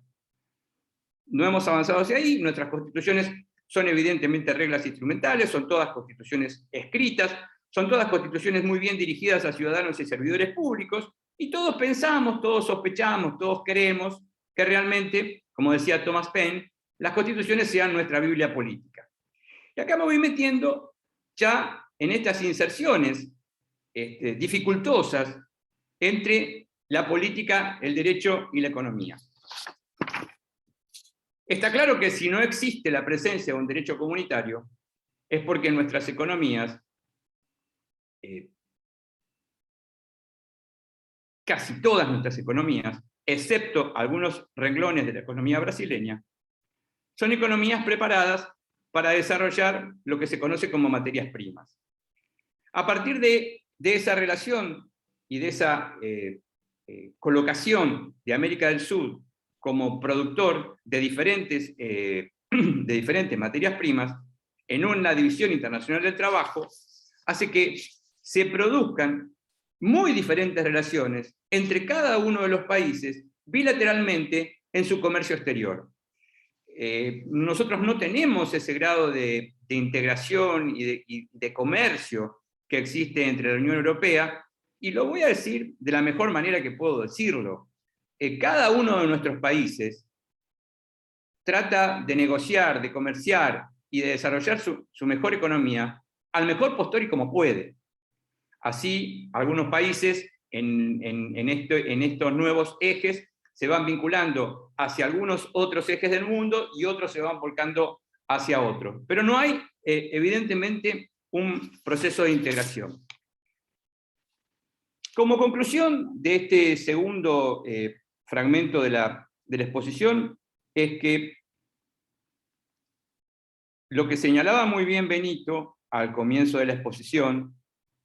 No hemos avanzado hacia ahí, nuestras constituciones son evidentemente reglas instrumentales, son todas constituciones escritas, son todas constituciones muy bien dirigidas a ciudadanos y servidores públicos, y todos pensamos, todos sospechamos, todos queremos que realmente, como decía Thomas Paine, las constituciones sean nuestra Biblia política. Y acá me voy metiendo ya en estas inserciones dificultosas entre la política, el derecho y la economía. Está claro que si no existe la presencia de un derecho comunitario, es porque nuestras economías, casi todas nuestras economías, excepto algunos renglones de la economía brasileña, son economías preparadas para desarrollar lo que se conoce como materias primas. A partir de esa relación y de esa colocación de América del Sur como productor de diferentes materias primas en una división internacional del trabajo, hace que se produzcan muy diferentes relaciones entre cada uno de los países bilateralmente en su comercio exterior. Nosotros no tenemos ese grado de integración y de comercio que existe entre la Unión Europea, y lo voy a decir de la mejor manera que puedo decirlo. Cada uno de nuestros países trata de negociar, de comerciar y de desarrollar su mejor economía al mejor postor y como puede. Así, algunos países en estos nuevos ejes se van vinculando hacia algunos otros ejes del mundo y otros se van volcando hacia otros. Pero no hay, evidentemente, un proceso de integración. Como conclusión de este segundo fragmento de la exposición, es que lo que señalaba muy bien Benito al comienzo de la exposición,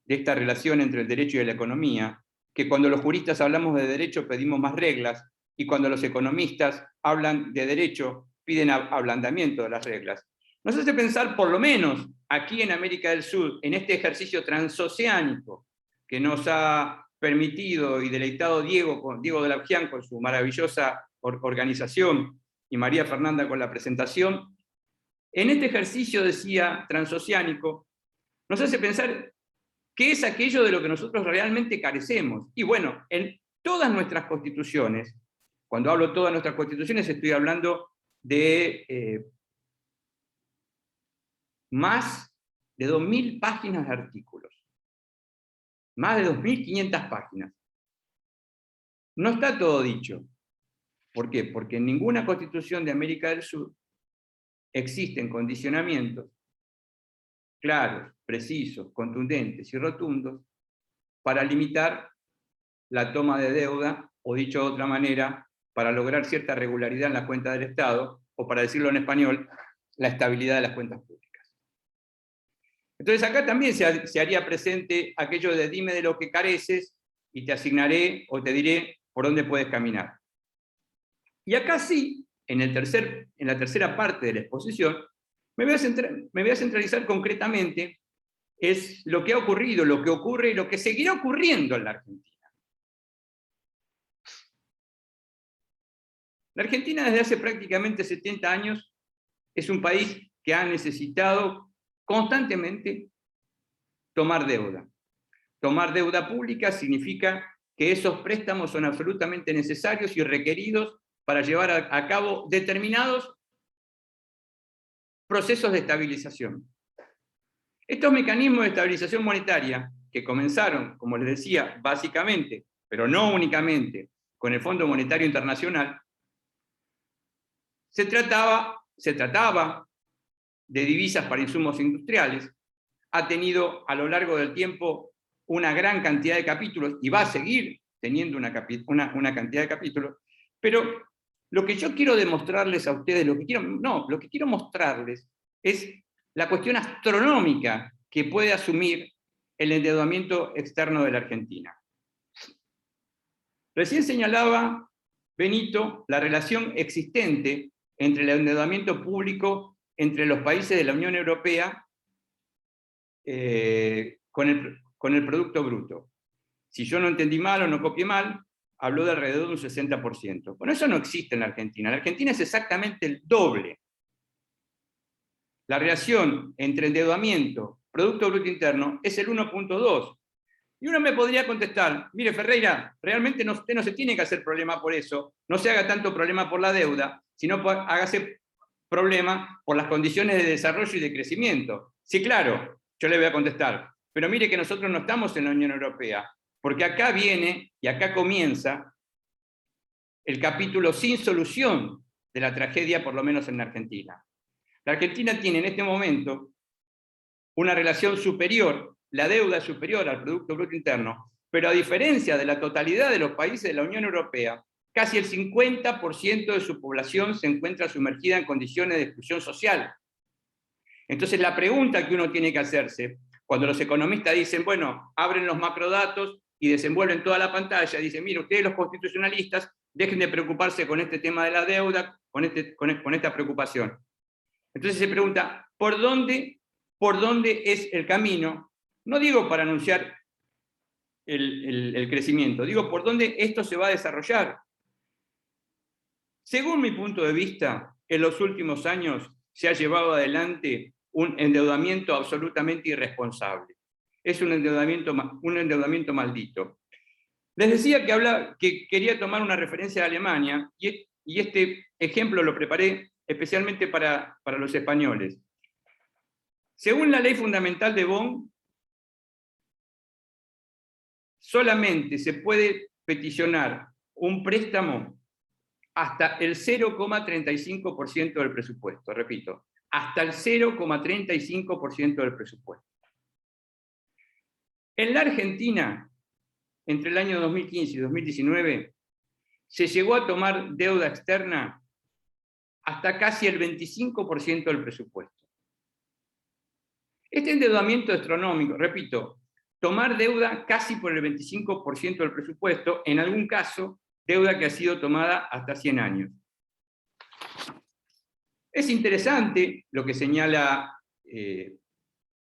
de esta relación entre el derecho y la economía, que cuando los juristas hablamos de derecho pedimos más reglas, y cuando los economistas hablan de derecho piden ablandamiento de las reglas. Nos hace pensar, por lo menos aquí en América del Sur, en este ejercicio transoceánico que nos ha permitido y deleitado Diego de la Ujian con su maravillosa organización y María Fernanda con la presentación. En este ejercicio, decía, transoceánico, nos hace pensar qué es aquello de lo que nosotros realmente carecemos. Y bueno, en todas nuestras constituciones, cuando hablo de todas nuestras constituciones, estoy hablando de más de 2.000 páginas de artículos, más de 2.500 páginas. No está todo dicho. ¿Por qué? Porque en ninguna constitución de América del Sur existen condicionamientos claros, precisos, contundentes y rotundos para limitar la toma de deuda, o dicho de otra manera, para lograr cierta regularidad en la cuenta del Estado, o para decirlo en español, la estabilidad de las cuentas públicas. Entonces acá también se haría presente aquello de dime de lo que careces y te asignaré o te diré por dónde puedes caminar. Y acá sí, en la tercera parte de la exposición, me voy a centralizar concretamente es lo que ha ocurrido, lo que ocurre y lo que seguirá ocurriendo en la Argentina. La Argentina desde hace prácticamente 70 años es un país que ha necesitado constantemente tomar deuda. Tomar deuda pública significa que esos préstamos son absolutamente necesarios y requeridos para llevar a cabo determinados procesos de estabilización. Estos mecanismos de estabilización monetaria, que comenzaron, como les decía, básicamente, pero no únicamente, con el Fondo Monetario Internacional, se trataba de divisas para insumos industriales, ha tenido a lo largo del tiempo una gran cantidad de capítulos, y va a seguir teniendo una cantidad de capítulos, pero lo que yo quiero demostrarles a ustedes, lo que quiero mostrarles es la cuestión astronómica que puede asumir el endeudamiento externo de la Argentina. Recién señalaba Benito la relación existente entre el endeudamiento público entre los países de la Unión Europea con el Producto Bruto. Si yo no entendí mal o no copié mal, habló de alrededor de un 60%. Bueno, eso no existe en la Argentina. La Argentina es exactamente el doble. La relación entre endeudamiento y Producto Bruto Interno es el 1.2. Y uno me podría contestar, mire Ferreira, realmente usted no se tiene que hacer problema por eso, no se haga tanto problema por la deuda, sino hágase problema por las condiciones de desarrollo y de crecimiento. Sí, claro, yo le voy a contestar, pero mire que nosotros no estamos en la Unión Europea, porque acá viene y acá comienza el capítulo sin solución de la tragedia, por lo menos en la Argentina. La Argentina tiene en este momento una relación superior, la deuda es superior al Producto Bruto Interno, pero a diferencia de la totalidad de los países de la Unión Europea, casi el 50% de su población se encuentra sumergida en condiciones de exclusión social. Entonces la pregunta que uno tiene que hacerse, cuando los economistas dicen, bueno, abren los macrodatos y desenvuelven toda la pantalla, dicen, mire, ustedes los constitucionalistas, dejen de preocuparse con este tema de la deuda, con esta preocupación. Entonces se pregunta, ¿por dónde es el camino? No digo para anunciar el crecimiento, digo por dónde esto se va a desarrollar. Según mi punto de vista, en los últimos años se ha llevado adelante un endeudamiento absolutamente irresponsable. Es un endeudamiento maldito. Les decía que quería tomar una referencia de Alemania, y este ejemplo lo preparé especialmente para los españoles. Según la Ley Fundamental de Bonn, solamente se puede peticionar un préstamo hasta el 0,35% del presupuesto. Repito, hasta el 0,35% del presupuesto. En la Argentina, entre el año 2015 y 2019, se llegó a tomar deuda externa hasta casi el 25% del presupuesto. Este endeudamiento astronómico, repito, tomar deuda casi por el 25% del presupuesto, en algún caso, deuda que ha sido tomada hasta 100 años. Es interesante lo que señala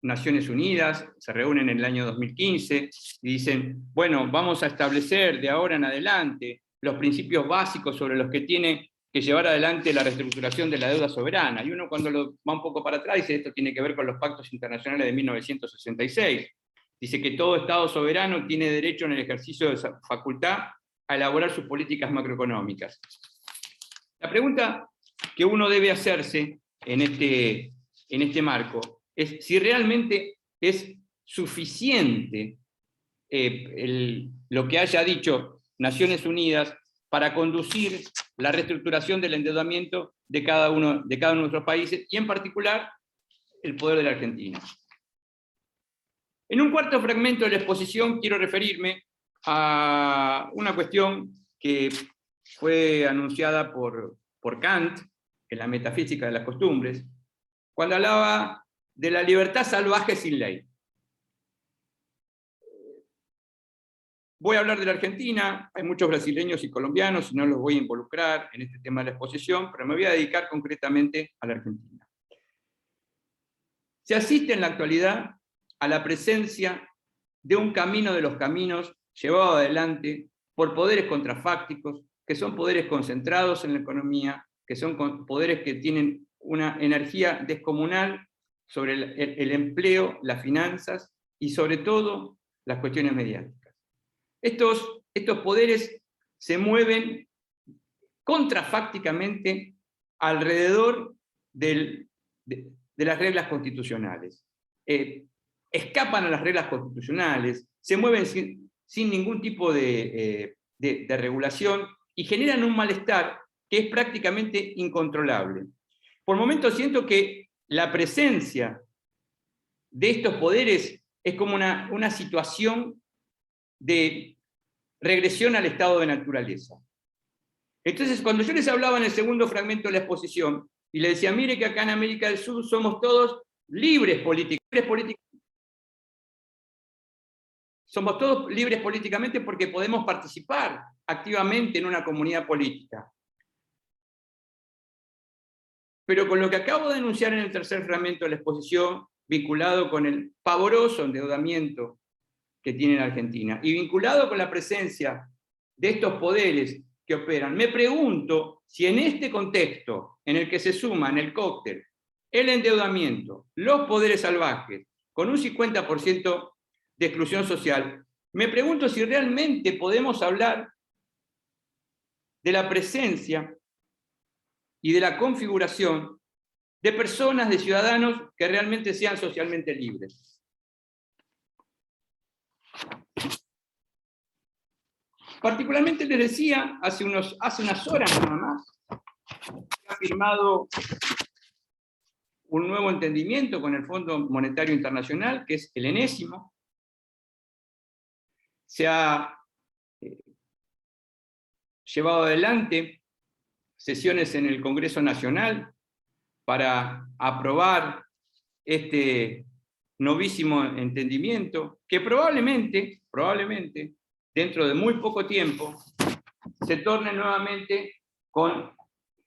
Naciones Unidas, se reúnen en el año 2015 y dicen, bueno, vamos a establecer de ahora en adelante los principios básicos sobre los que tiene que llevar adelante la reestructuración de la deuda soberana. Y uno cuando lo va un poco para atrás dice, esto tiene que ver con los pactos internacionales de 1966. Dice que todo Estado soberano tiene derecho en el ejercicio de esa facultad a elaborar sus políticas macroeconómicas. La pregunta que uno debe hacerse en este marco es si realmente es suficiente lo que haya dicho Naciones Unidas para conducir la reestructuración del endeudamiento de cada uno de nuestros países, y en particular el poder de la Argentina. En un cuarto fragmento de la exposición quiero referirme a una cuestión que fue anunciada por Kant en la Metafísica de las Costumbres, cuando hablaba de la libertad salvaje sin ley. Voy a hablar de la Argentina, hay muchos brasileños y colombianos, y no los voy a involucrar en este tema de la exposición, pero me voy a dedicar concretamente a la Argentina. Se asiste en la actualidad a la presencia de un camino de los caminos llevado adelante por poderes contrafácticos, que son poderes concentrados en la economía, que son poderes que tienen una energía descomunal sobre el empleo, las finanzas y sobre todo las cuestiones mediáticas. Estos poderes se mueven contrafácticamente alrededor de las reglas constitucionales. Escapan a las reglas constitucionales, se mueven sin ningún tipo de regulación y generan un malestar que es prácticamente incontrolable. Por momentos siento que la presencia de estos poderes es como una situación de regresión al estado de naturaleza. Entonces, cuando yo les hablaba en el segundo fragmento de la exposición, y les decía, mire que acá en América del Sur somos todos libres políticamente, somos todos libres políticamente porque podemos participar activamente en una comunidad política. Pero con lo que acabo de denunciar en el tercer fragmento de la exposición, vinculado con el pavoroso endeudamiento que tiene la Argentina, y vinculado con la presencia de estos poderes que operan, me pregunto si en este contexto en el que se suman el cóctel, el endeudamiento, los poderes salvajes, con un 50% de exclusión social, me pregunto si realmente podemos hablar de la presencia y de la configuración de personas, de ciudadanos que realmente sean socialmente libres. Particularmente les decía, hace unas horas nada más, se ha firmado un nuevo entendimiento con el Fondo Monetario Internacional, que es el enésimo. Se ha llevado adelante sesiones en el Congreso Nacional para aprobar este novísimo entendimiento, que probablemente, dentro de muy poco tiempo, se torne nuevamente con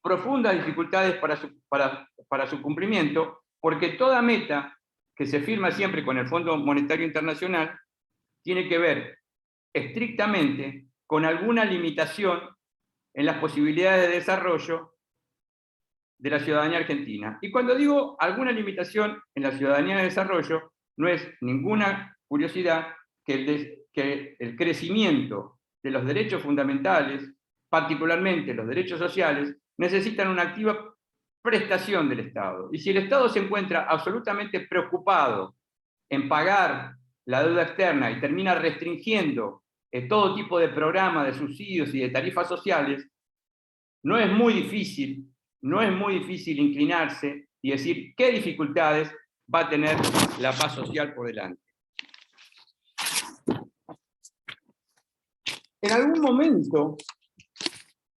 profundas dificultades para su cumplimiento, porque toda meta que se firma siempre con el Fondo Monetario Internacional tiene que ver estrictamente con alguna limitación en las posibilidades de desarrollo de la ciudadanía argentina. Y cuando digo alguna limitación en la ciudadanía de desarrollo, no es ninguna curiosidad que el crecimiento de los derechos fundamentales, particularmente los derechos sociales, necesitan una activa prestación del Estado. Y si el Estado se encuentra absolutamente preocupado en pagar la deuda externa y termina restringiendo todo tipo de programas de subsidios y de tarifas sociales, no es muy difícil inclinarse y decir qué dificultades va a tener la paz social por delante. En algún momento,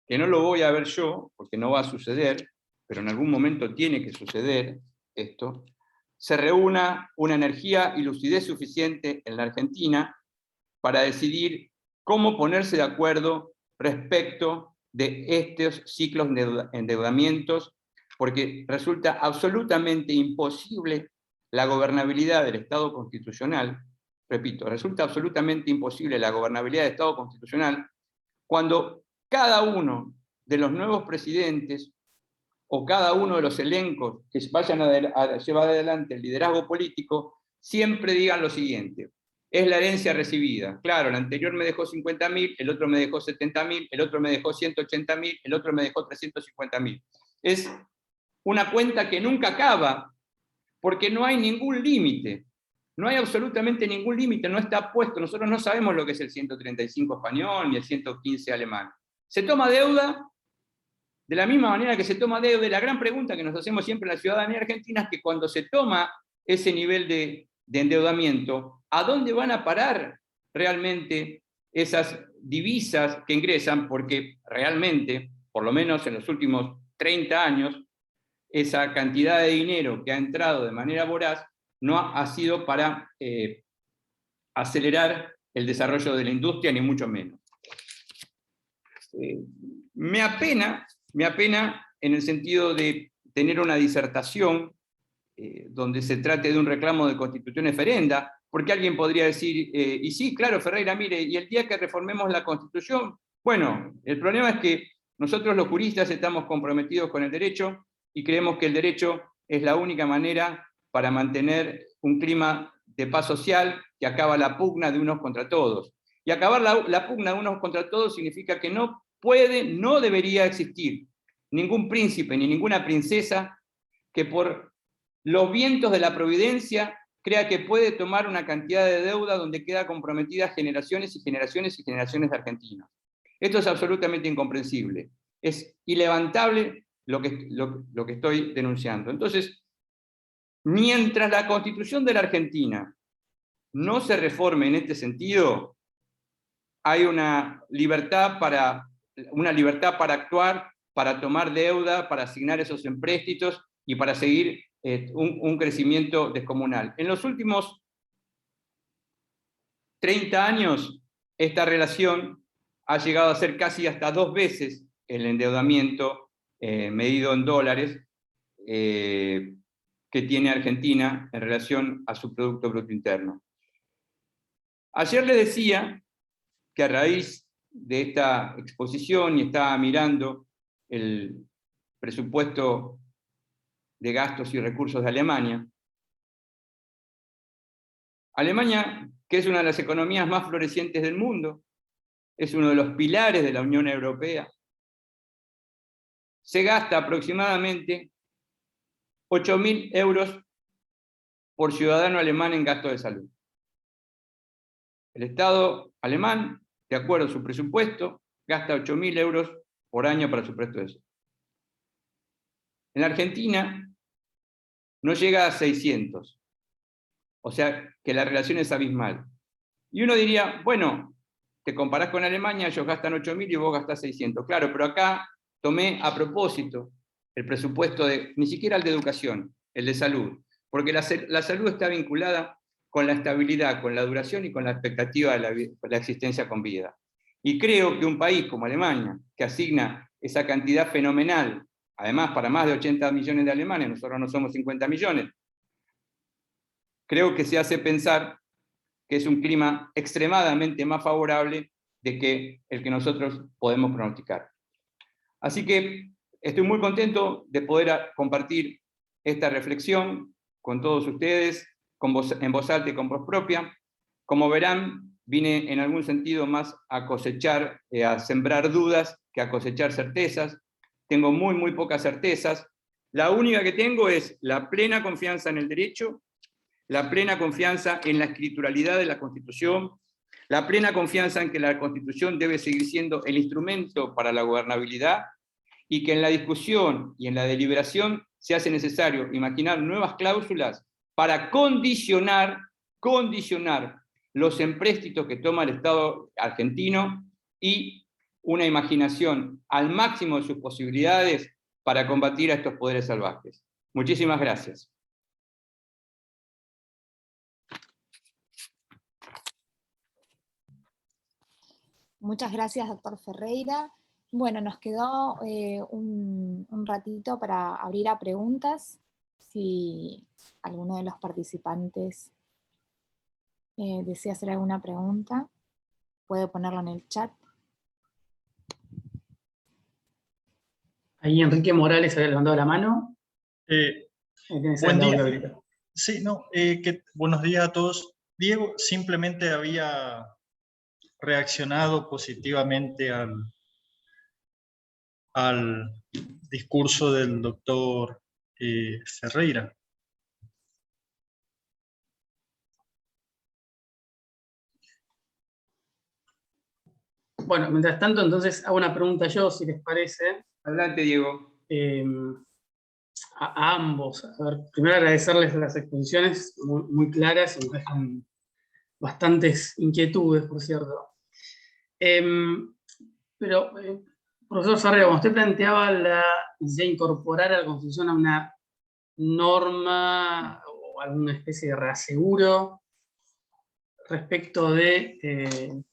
que no lo voy a ver yo, porque no va a suceder, pero en algún momento tiene que suceder esto, se reúna una energía y lucidez suficiente en la Argentina para decidir cómo ponerse de acuerdo respecto de estos ciclos de endeudamientos, porque resulta absolutamente imposible la gobernabilidad del Estado constitucional, repito, resulta absolutamente imposible la gobernabilidad del Estado constitucional cuando cada uno de los nuevos presidentes o cada uno de los elencos que vayan a llevar adelante el liderazgo político siempre digan lo siguiente: es la herencia recibida. Claro, el anterior me dejó 50.000, el otro me dejó 70.000, el otro me dejó 180.000, el otro me dejó 350.000. Es una cuenta que nunca acaba, porque no hay ningún límite. No hay absolutamente ningún límite, no está puesto. Nosotros no sabemos lo que es el 135 español ni el 115 alemán. Se toma deuda de la misma manera que se toma deuda. La gran pregunta que nos hacemos siempre en la ciudadanía argentina es que cuando se toma ese nivel de endeudamiento, ¿a dónde van a parar realmente esas divisas que ingresan? Porque realmente, por lo menos en los últimos 30 años, esa cantidad de dinero que ha entrado de manera voraz no ha sido para acelerar el desarrollo de la industria, ni mucho menos. Me apena en el sentido de tener una disertación donde se trate de un reclamo de constitución eferenda, porque alguien podría decir, y sí, claro, Ferreira, mire, y el día que reformemos la Constitución, bueno, el problema es que nosotros los juristas estamos comprometidos con el derecho y creemos que el derecho es la única manera para mantener un clima de paz social que acaba la pugna de unos contra todos. Y acabar la pugna de unos contra todos significa que no debería existir ningún príncipe ni ninguna princesa que por los vientos de la providencia crea que puede tomar una cantidad de deuda donde queda comprometidas generaciones y generaciones y generaciones de argentinos. Esto es absolutamente incomprensible. Es ilevantable lo que estoy denunciando. Entonces, mientras la Constitución de la Argentina no se reforme en este sentido, hay una libertad para actuar, para tomar deuda, para asignar esos empréstitos y para seguir un crecimiento descomunal. En los últimos 30 años, esta relación ha llegado a ser casi hasta 2 veces el endeudamiento medido en dólares que tiene Argentina en relación a su Producto Bruto Interno. Ayer les decía que a raíz de esta exposición, y estaba mirando el presupuesto de gastos y recursos de Alemania, que es una de las economías más florecientes del mundo, es uno de los pilares de la Unión Europea, se gasta aproximadamente 8.000 euros por ciudadano alemán en gasto de salud. El Estado alemán, de acuerdo a su presupuesto, gasta 8.000 euros por año para su presupuesto de salud. En la Argentina no llega a 600. O sea que la relación es abismal. Y uno diría, bueno, te comparás con Alemania, ellos gastan 8.000 y vos gastás 600. Claro, pero acá tomé a propósito el presupuesto ni siquiera el de educación, el de salud. Porque la salud está vinculada con la estabilidad, con la duración y con la expectativa de la existencia con vida. Y creo que un país como Alemania, que asigna esa cantidad fenomenal, además para más de 80 millones de alemanes, nosotros no somos 50 millones, creo que se hace pensar que es un clima extremadamente más favorable de que el que nosotros podemos pronosticar. Así que estoy muy contento de poder compartir esta reflexión con todos ustedes, en voz alta y con voz propia. Como verán, vine en algún sentido más a cosechar, a sembrar dudas que a cosechar certezas. Tengo muy pocas certezas. La única que tengo es la plena confianza en el derecho, la plena confianza en la escrituralidad de la Constitución, la plena confianza en que la Constitución debe seguir siendo el instrumento para la gobernabilidad, y que en la discusión y en la deliberación se hace necesario imaginar nuevas cláusulas para condicionar los empréstitos que toma el Estado argentino y una imaginación al máximo de sus posibilidades para combatir a estos poderes salvajes. Muchísimas gracias. Muchas gracias, doctor Ferreira. Bueno, nos quedó un ratito para abrir a preguntas. Si alguno de los participantes desea hacer alguna pregunta, puede ponerlo en el chat. Ahí Enrique Morales había levantado la mano. Buen día. Sí, no, buenos días a todos. Diego simplemente había reaccionado positivamente al discurso del doctor Ferreira. Bueno, mientras tanto, entonces hago una pregunta yo, si les parece. Adelante, Diego. A ambos. A ver, primero agradecerles las exposiciones muy claras y nos dejan bastantes inquietudes, por cierto. Pero, profesor Ferreira, cuando usted planteaba la necesidad de incorporar a la Constitución a una norma o alguna especie de reaseguro respecto de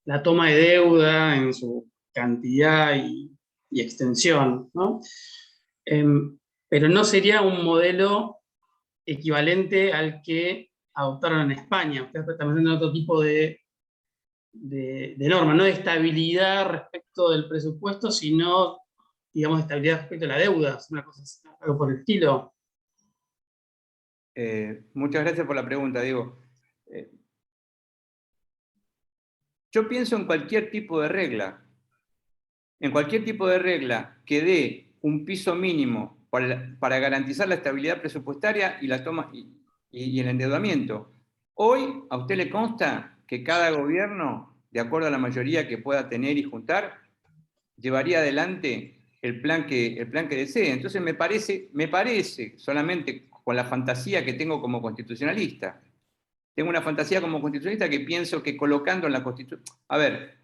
la toma de deuda en su cantidad y extensión, ¿no? Pero no sería un modelo equivalente al que adoptaron en España. Ustedes están pensando en otro tipo de norma, no de estabilidad respecto del presupuesto, sino, digamos, de estabilidad respecto a la deuda, una cosa así, algo por el estilo. Muchas gracias por la pregunta, Diego. Yo pienso en cualquier tipo de regla. En cualquier tipo de regla que dé un piso mínimo para garantizar la estabilidad presupuestaria y la toma y el endeudamiento. Hoy, ¿a usted le consta que cada gobierno, de acuerdo a la mayoría que pueda tener y juntar, llevaría adelante el plan que desee? Entonces me parece, solamente con la fantasía que tengo como constitucionalista, tengo una fantasía como constitucionalista que pienso que colocando en la Constitución... A ver,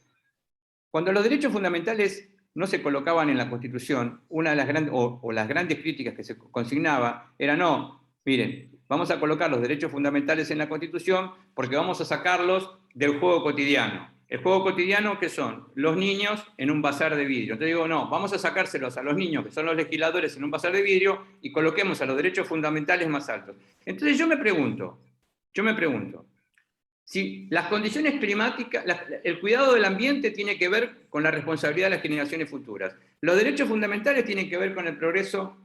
cuando los derechos fundamentales no se colocaban en la Constitución, una de las grandes, o las grandes críticas que se consignaba era: no, miren, vamos a colocar los derechos fundamentales en la Constitución porque vamos a sacarlos del juego cotidiano. El juego cotidiano, ¿qué son? Los niños en un bazar de vidrio. Entonces digo, no, vamos a sacárselos a los niños, que son los legisladores, en un bazar de vidrio, y coloquemos a los derechos fundamentales más altos. Entonces yo me pregunto, si las condiciones climáticas, el cuidado del ambiente tiene que ver con la responsabilidad de las generaciones futuras. Los derechos fundamentales tienen que ver con el progreso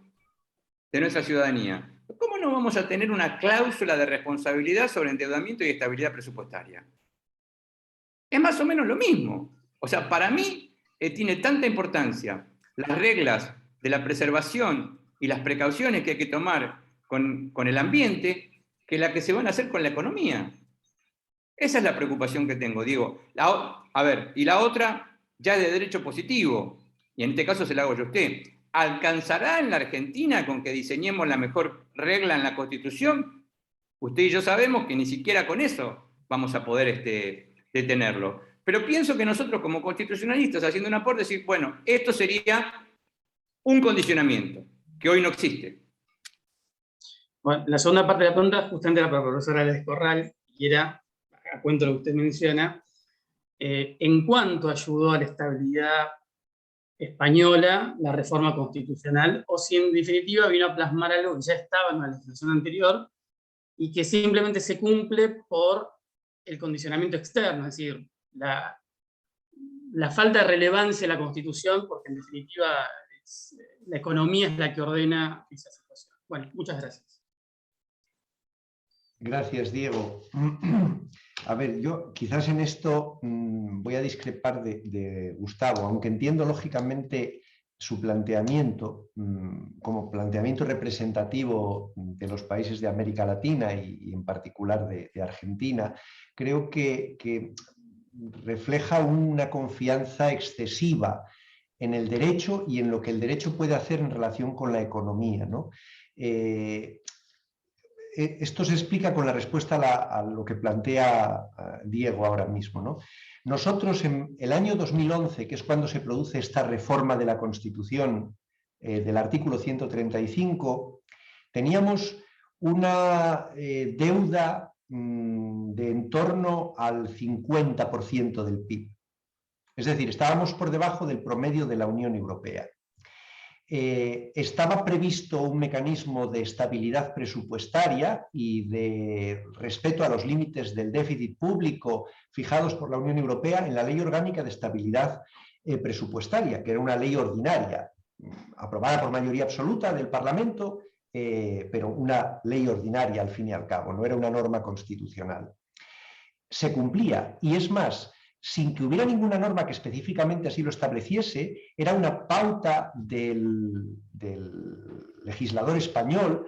de nuestra ciudadanía. ¿Cómo no vamos a tener una cláusula de responsabilidad sobre endeudamiento y estabilidad presupuestaria? Es más o menos lo mismo. O sea, para mí tiene tanta importancia las reglas de la preservación y las precauciones que hay que tomar con el ambiente que la que se van a hacer con la economía. Esa es la preocupación que tengo, digo. A ver, y la otra ya es de derecho positivo, y en este caso se la hago yo a usted. ¿Alcanzará en la Argentina con que diseñemos la mejor regla en la Constitución? Usted y yo sabemos que ni siquiera con eso vamos a poder detenerlo. Pero pienso que nosotros como constitucionalistas, haciendo un aporte, decir, bueno, esto sería un condicionamiento, que hoy no existe. Bueno, la segunda parte de la pregunta justamente era para la profesora Alex Corral, y era, a cuento de lo que usted menciona, en cuánto ayudó a la estabilidad española la reforma constitucional, o si en definitiva vino a plasmar algo que ya estaba en la legislación anterior y que simplemente se cumple por el condicionamiento externo, es decir, la falta de relevancia de la Constitución, porque en definitiva la economía es la que ordena esa situación. Bueno, muchas gracias. Gracias, Diego. A ver, yo quizás en esto voy a discrepar de Gustavo, aunque entiendo lógicamente su planteamiento como planteamiento representativo de los países de América Latina y en particular de Argentina. Creo que refleja una confianza excesiva en el derecho y en lo que el derecho puede hacer en relación con la economía, ¿no? Esto se explica con la respuesta a lo que plantea Diego ahora mismo, ¿no? Nosotros en el año 2011, que es cuando se produce esta reforma de la Constitución del artículo 135, teníamos una deuda de en torno al 50% del PIB. Es decir, estábamos por debajo del promedio de la Unión Europea. Estaba previsto un mecanismo de estabilidad presupuestaria y de respeto a los límites del déficit público fijados por la Unión Europea en la Ley Orgánica de Estabilidad Presupuestaria, que era una ley ordinaria, aprobada por mayoría absoluta del Parlamento, pero una ley ordinaria al fin y al cabo, no era una norma constitucional. Se cumplía, y es más, sin que hubiera ninguna norma que específicamente así lo estableciese, era una pauta del legislador español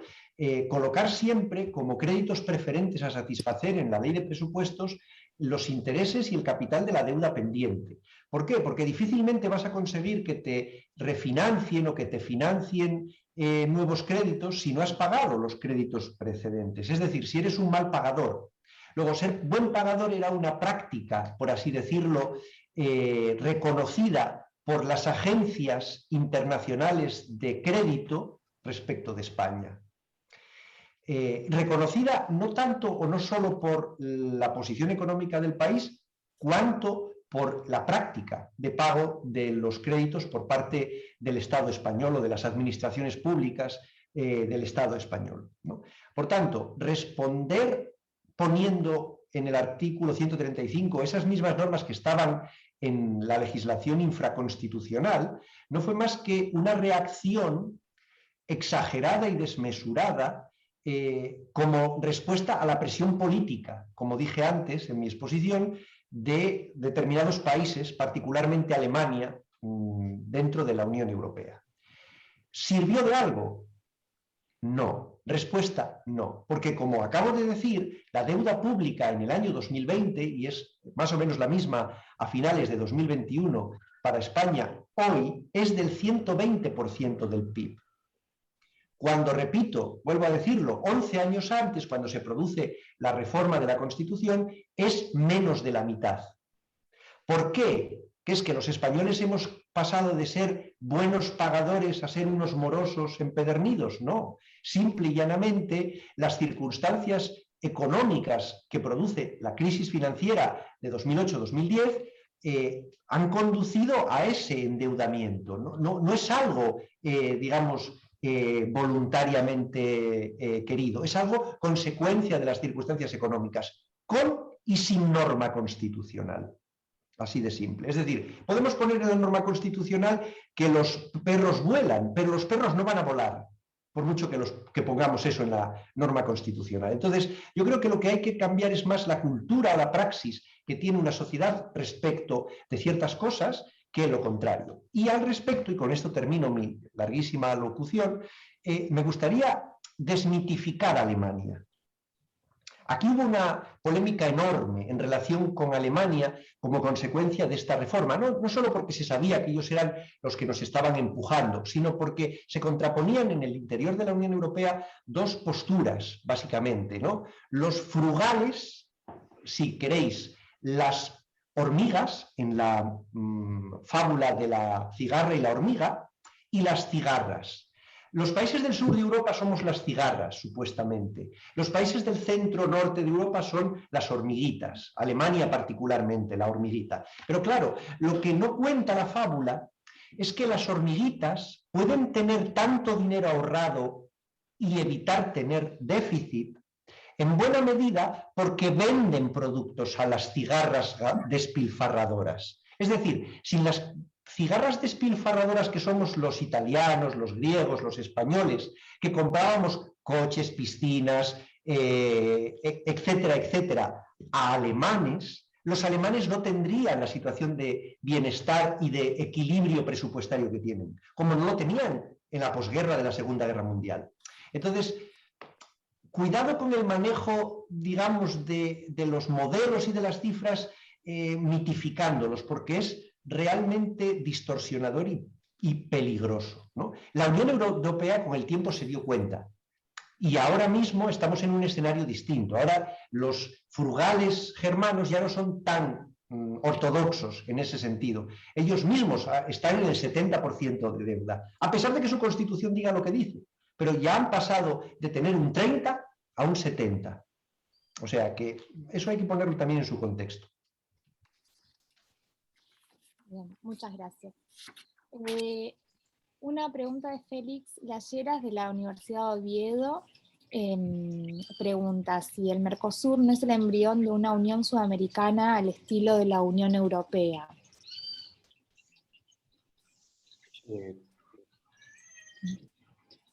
colocar siempre como créditos preferentes a satisfacer en la ley de presupuestos los intereses y el capital de la deuda pendiente. ¿Por qué? Porque difícilmente vas a conseguir que te refinancien o que te financien nuevos créditos si no has pagado los créditos precedentes. Es decir, si eres un mal pagador. Luego, ser buen pagador era una práctica, por así decirlo, reconocida por las agencias internacionales de crédito respecto de España. Reconocida no tanto o no solo por la posición económica del país, cuanto por la práctica de pago de los créditos por parte del Estado español o de las administraciones públicas del Estado español, ¿no? Por tanto, responder poniendo en el artículo 135 esas mismas normas que estaban en la legislación infraconstitucional, no fue más que una reacción exagerada y desmesurada como respuesta a la presión política, como dije antes en mi exposición, de determinados países, particularmente Alemania, dentro de la Unión Europea. ¿Sirvió de algo? No. Respuesta, no. Porque, como acabo de decir, la deuda pública en el año 2020, y es más o menos la misma a finales de 2021 para España, hoy es del 120% del PIB. Cuando, repito, vuelvo a decirlo, 11 años antes, cuando se produce la reforma de la Constitución, es menos de la mitad. ¿Por qué? Que es que los españoles hemos pasado de ser buenos pagadores a ser unos morosos empedernidos. No, simple y llanamente las circunstancias económicas que produce la crisis financiera de 2008-2010 han conducido a ese endeudamiento. No es algo, digamos, voluntariamente querido, es algo consecuencia de las circunstancias económicas, con y sin norma constitucional. Así de simple. Es decir, podemos poner en la norma constitucional que los perros vuelan, pero los perros no van a volar, por mucho que pongamos eso en la norma constitucional. Entonces, yo creo que lo que hay que cambiar es más la cultura, la praxis que tiene una sociedad respecto de ciertas cosas, que lo contrario. Y al respecto, y con esto termino mi larguísima locución, me gustaría desmitificar a Alemania. Aquí hubo una polémica enorme en relación con Alemania como consecuencia de esta reforma, no solo porque se sabía que ellos eran los que nos estaban empujando, sino porque se contraponían en el interior de la Unión Europea dos posturas, básicamente, ¿no? Los frugales, si queréis, las hormigas, en la fábula de la cigarra y la hormiga, y las cigarras. Los países del sur de Europa somos las cigarras, supuestamente. Los países del centro-norte de Europa son las hormiguitas, Alemania particularmente, la hormiguita. Pero claro, lo que no cuenta la fábula es que las hormiguitas pueden tener tanto dinero ahorrado y evitar tener déficit, en buena medida porque venden productos a las cigarras despilfarradoras. Es decir, sin las cigarras despilfarradoras que somos los italianos, los griegos, los españoles, que comprábamos coches, piscinas, etcétera, etcétera, a alemanes, los alemanes no tendrían la situación de bienestar y de equilibrio presupuestario que tienen, como no lo tenían en la posguerra de la Segunda Guerra Mundial. Entonces, cuidado con el manejo, digamos, de los modelos y de las cifras, mitificándolos, porque es realmente distorsionador y peligroso, ¿no? La Unión Europea con el tiempo se dio cuenta y ahora mismo estamos en un escenario distinto. Ahora los frugales germanos ya no son tan ortodoxos en ese sentido. Ellos mismos están en el 70% de deuda, a pesar de que su constitución diga lo que dice, pero ya han pasado de tener un 30 a un 70. O sea que eso hay que ponerlo también en su contexto. Bien, muchas gracias. Una pregunta de Félix Layeras de la Universidad de Oviedo. Pregunta si el Mercosur no es el embrión de una Unión Sudamericana al estilo de la Unión Europea.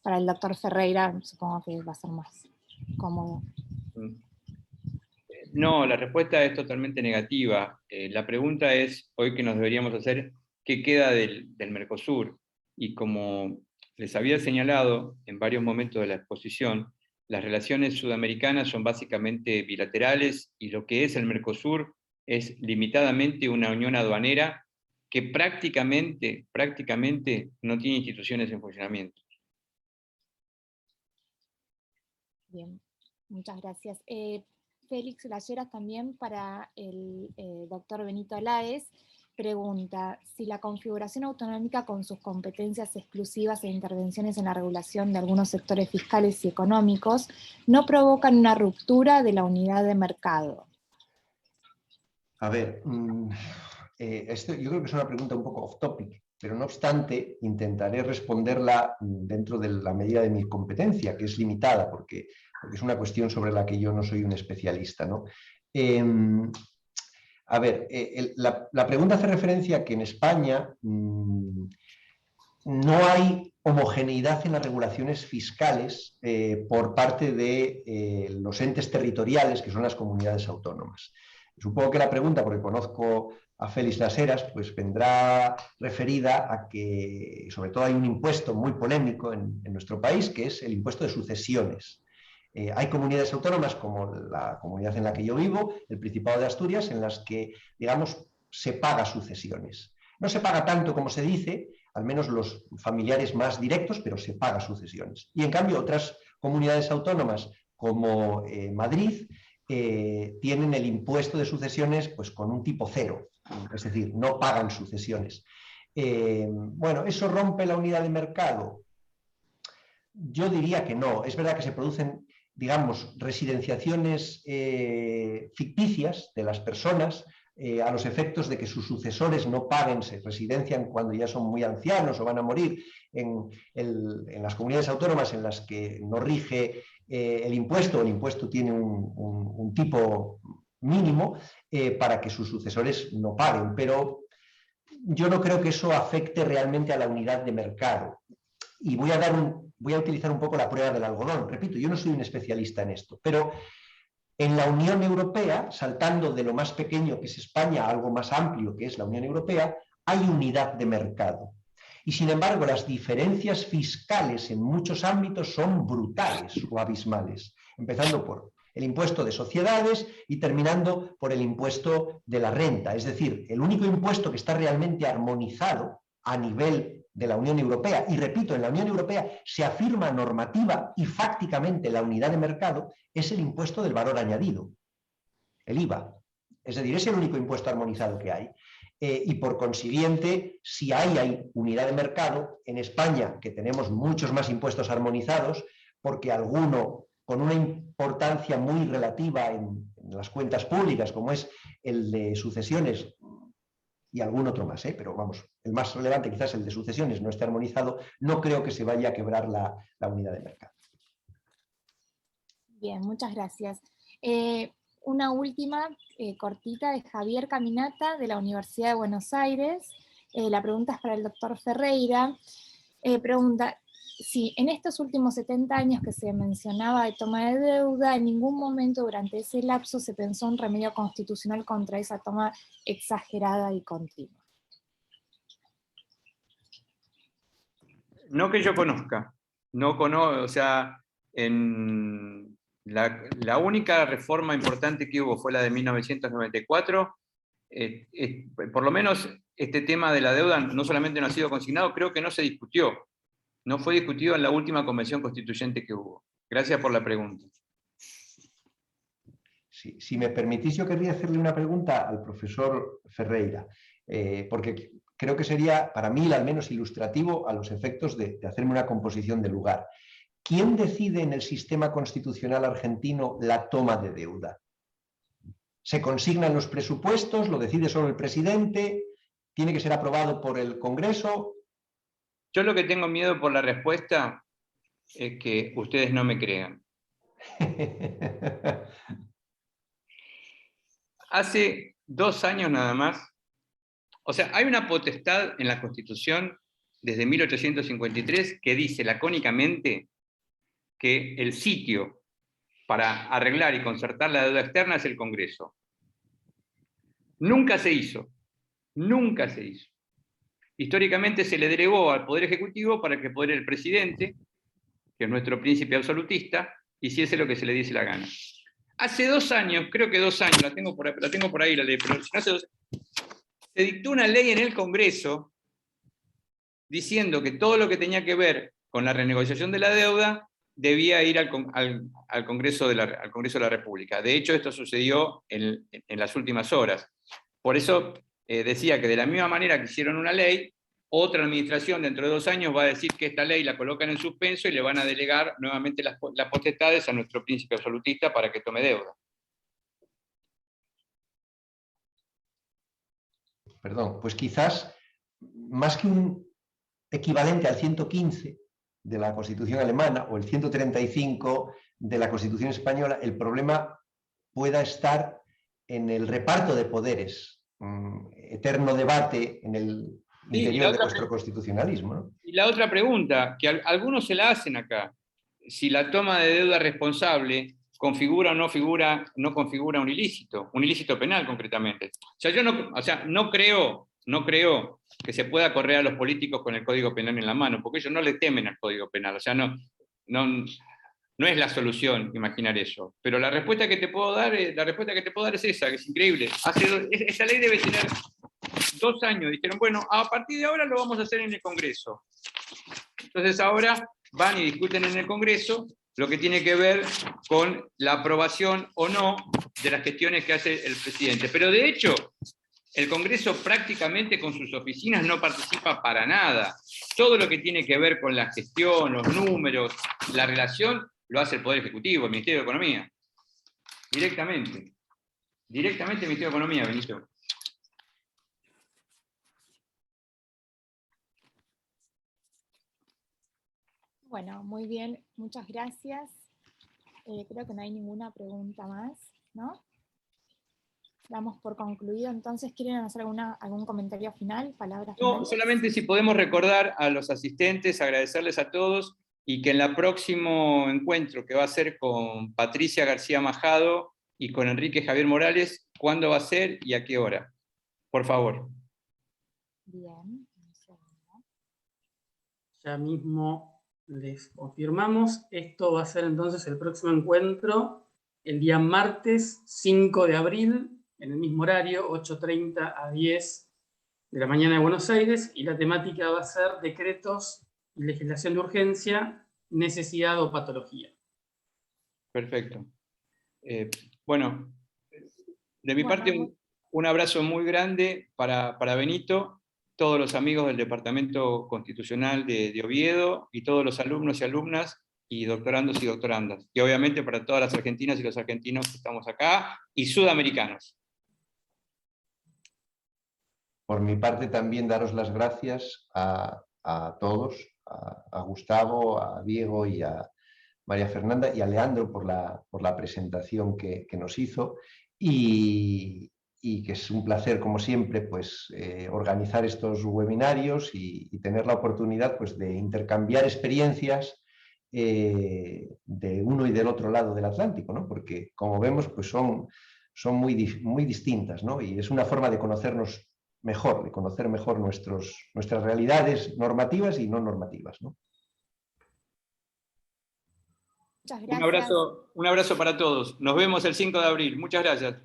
Para el doctor Ferreira supongo que va a ser más cómodo. No, la respuesta es totalmente negativa. La pregunta es, hoy que nos deberíamos hacer, ¿qué queda del Mercosur? Y como les había señalado en varios momentos de la exposición, las relaciones sudamericanas son básicamente bilaterales y lo que es el Mercosur es limitadamente una unión aduanera que prácticamente no tiene instituciones en funcionamiento. Bien, muchas gracias. Félix Layeras también para el doctor Benito Aláez pregunta si la configuración autonómica con sus competencias exclusivas e intervenciones en la regulación de algunos sectores fiscales y económicos no provocan una ruptura de la unidad de mercado. A ver, esto yo creo que es una pregunta un poco off topic, pero no obstante intentaré responderla dentro de la medida de mi competencia, que es limitada, porque es una cuestión sobre la que yo no soy un especialista, ¿no? A ver, la pregunta hace referencia a que en España no hay homogeneidad en las regulaciones fiscales por parte de los entes territoriales, que son las comunidades autónomas. Supongo que la pregunta, porque conozco a Félix Layeras, pues vendrá referida a que sobre todo hay un impuesto muy polémico en nuestro país, que es el impuesto de sucesiones. Hay comunidades autónomas, como la comunidad en la que yo vivo, el Principado de Asturias, en las que, digamos, se paga sucesiones. No se paga tanto como se dice, al menos los familiares más directos, pero se paga sucesiones. Y en cambio otras comunidades autónomas, como Madrid, tienen el impuesto de sucesiones pues, con un tipo cero, es decir, no pagan sucesiones. Bueno, ¿eso rompe la unidad de mercado? Yo diría que no. Es verdad que se producen, digamos, residenciaciones ficticias de las personas a los efectos de que sus sucesores no paguen, se residencian cuando ya son muy ancianos o van a morir en las comunidades autónomas en las que no rige el impuesto tiene un tipo mínimo para que sus sucesores no paguen, pero yo no creo que eso afecte realmente a la unidad de mercado. Y voy a utilizar un poco la prueba del algodón. Repito, yo no soy un especialista en esto, pero en la Unión Europea, saltando de lo más pequeño que es España a algo más amplio que es la Unión Europea, hay unidad de mercado. Y sin embargo, las diferencias fiscales en muchos ámbitos son brutales o abismales, empezando por el impuesto de sociedades y terminando por el impuesto de la renta. Es decir, el único impuesto que está realmente armonizado a nivel de la Unión Europea, y repito, en la Unión Europea se afirma normativa y fácticamente la unidad de mercado, es el impuesto del valor añadido, el IVA. Es decir, es el único impuesto armonizado que hay. Y por consiguiente, si hay unidad de mercado, en España, que tenemos muchos más impuestos armonizados, porque alguno con una importancia muy relativa en las cuentas públicas, como es el de sucesiones, y algún otro más, pero vamos, el más relevante quizás el de sucesiones no esté armonizado, no creo que se vaya a quebrar la unidad de mercado. Bien, muchas gracias. Una última cortita de Javier Caminata de la Universidad de Buenos Aires. La pregunta es para el doctor Ferreira. Pregunta, si en estos últimos 70 años que se mencionaba de toma de deuda, en ningún momento durante ese lapso se pensó un remedio constitucional contra esa toma exagerada y continua. No que yo conozca. No conozco, o sea, en la única reforma importante que hubo fue la de 1994. Por lo menos este tema de la deuda no solamente no ha sido consignado, creo que no se discutió. No fue discutido en la última convención constituyente que hubo. Gracias por la pregunta. Si me permitís, yo querría hacerle una pregunta al profesor Ferreira, porque creo que sería, para mí, al menos ilustrativo a los efectos de hacerme una composición de lugar. ¿Quién decide en el sistema constitucional argentino la toma de deuda? ¿Se consignan los presupuestos? ¿Lo decide solo el presidente? tiene que ser aprobado por el Congreso. Yo lo que tengo miedo por la respuesta es que ustedes no me crean. Hace 2 años nada más, o sea, hay una potestad en la Constitución desde 1853 que dice lacónicamente que el sitio para arreglar y concertar la deuda externa es el Congreso. Nunca se hizo, nunca se hizo. Históricamente se le delegó al Poder Ejecutivo para que el presidente, que es nuestro príncipe absolutista, hiciese lo que se le diese la gana. Hace 2 años, creo que 2 años, la tengo por ahí la ley, pero hace 2 años, se dictó una ley en el Congreso diciendo que todo lo que tenía que ver con la renegociación de la deuda debía ir al Congreso de la República. De hecho, esto sucedió en las últimas horas. Por eso decía que de la misma manera que hicieron una ley, otra administración dentro de 2 años va a decir que esta ley la colocan en suspenso y le van a delegar nuevamente las potestades a nuestro príncipe absolutista para que tome deuda. Perdón, pues quizás más que un equivalente al 115 de la Constitución alemana o el 135 de la Constitución española, el problema pueda estar en el reparto de poderes, eterno debate en el interior de nuestro constitucionalismo, ¿no? Y la otra pregunta, que algunos se la hacen acá, si la toma de deuda responsable configura o no configura un ilícito penal concretamente. O sea, yo no creo que se pueda correr a los políticos con el Código Penal en la mano, porque ellos no le temen al Código Penal, o sea, no es la solución imaginar eso. Pero la respuesta que te puedo dar es esa, que es increíble. Esa ley debe tener 2 años, dijeron, bueno, a partir de ahora lo vamos a hacer en el Congreso. Entonces ahora van y discuten en el Congreso lo que tiene que ver con la aprobación o no de las gestiones que hace el presidente. Pero de hecho, el Congreso prácticamente con sus oficinas no participa para nada. Todo lo que tiene que ver con la gestión, los números, la relación, lo hace el Poder Ejecutivo, el Ministerio de Economía. Directamente el Ministerio de Economía, Benito. Bueno, muy bien, muchas gracias. Creo que no hay ninguna pregunta más, ¿no? Damos por concluido, entonces, ¿quieren hacer algún comentario final, palabras finales? No, solamente si podemos recordar a los asistentes, agradecerles a todos, y que en el próximo encuentro que va a ser con Patricia García Majado y con Enrique Javier Morales, ¿cuándo va a ser y a qué hora? Por favor. Bien. Ya mismo les confirmamos, esto va a ser entonces el próximo encuentro, el día martes 5 de abril, en el mismo horario, 8:30 a 10 de la mañana de Buenos Aires, y la temática va a ser decretos y legislación de urgencia, necesidad o patología. Perfecto. Bueno, de mi parte, un abrazo muy grande para Benito, todos los amigos del Departamento Constitucional de Oviedo, y todos los alumnos y alumnas, y doctorandos y doctorandas. Y obviamente para todas las argentinas y los argentinos que estamos acá, y sudamericanos. Por mi parte también daros las gracias a todos, a Gustavo, a Diego y a María Fernanda y a Leandro por la presentación que nos hizo, y que es un placer, como siempre, pues, organizar estos webinarios y tener la oportunidad, pues, de intercambiar experiencias de uno y del otro lado del Atlántico, ¿no? Porque, como vemos, pues son muy distintas, ¿no? Y es una forma de conocernos mejor, de conocer mejor nuestras realidades normativas y no normativas, ¿no? Muchas gracias. Un abrazo para todos. Nos vemos el 5 de abril. Muchas gracias.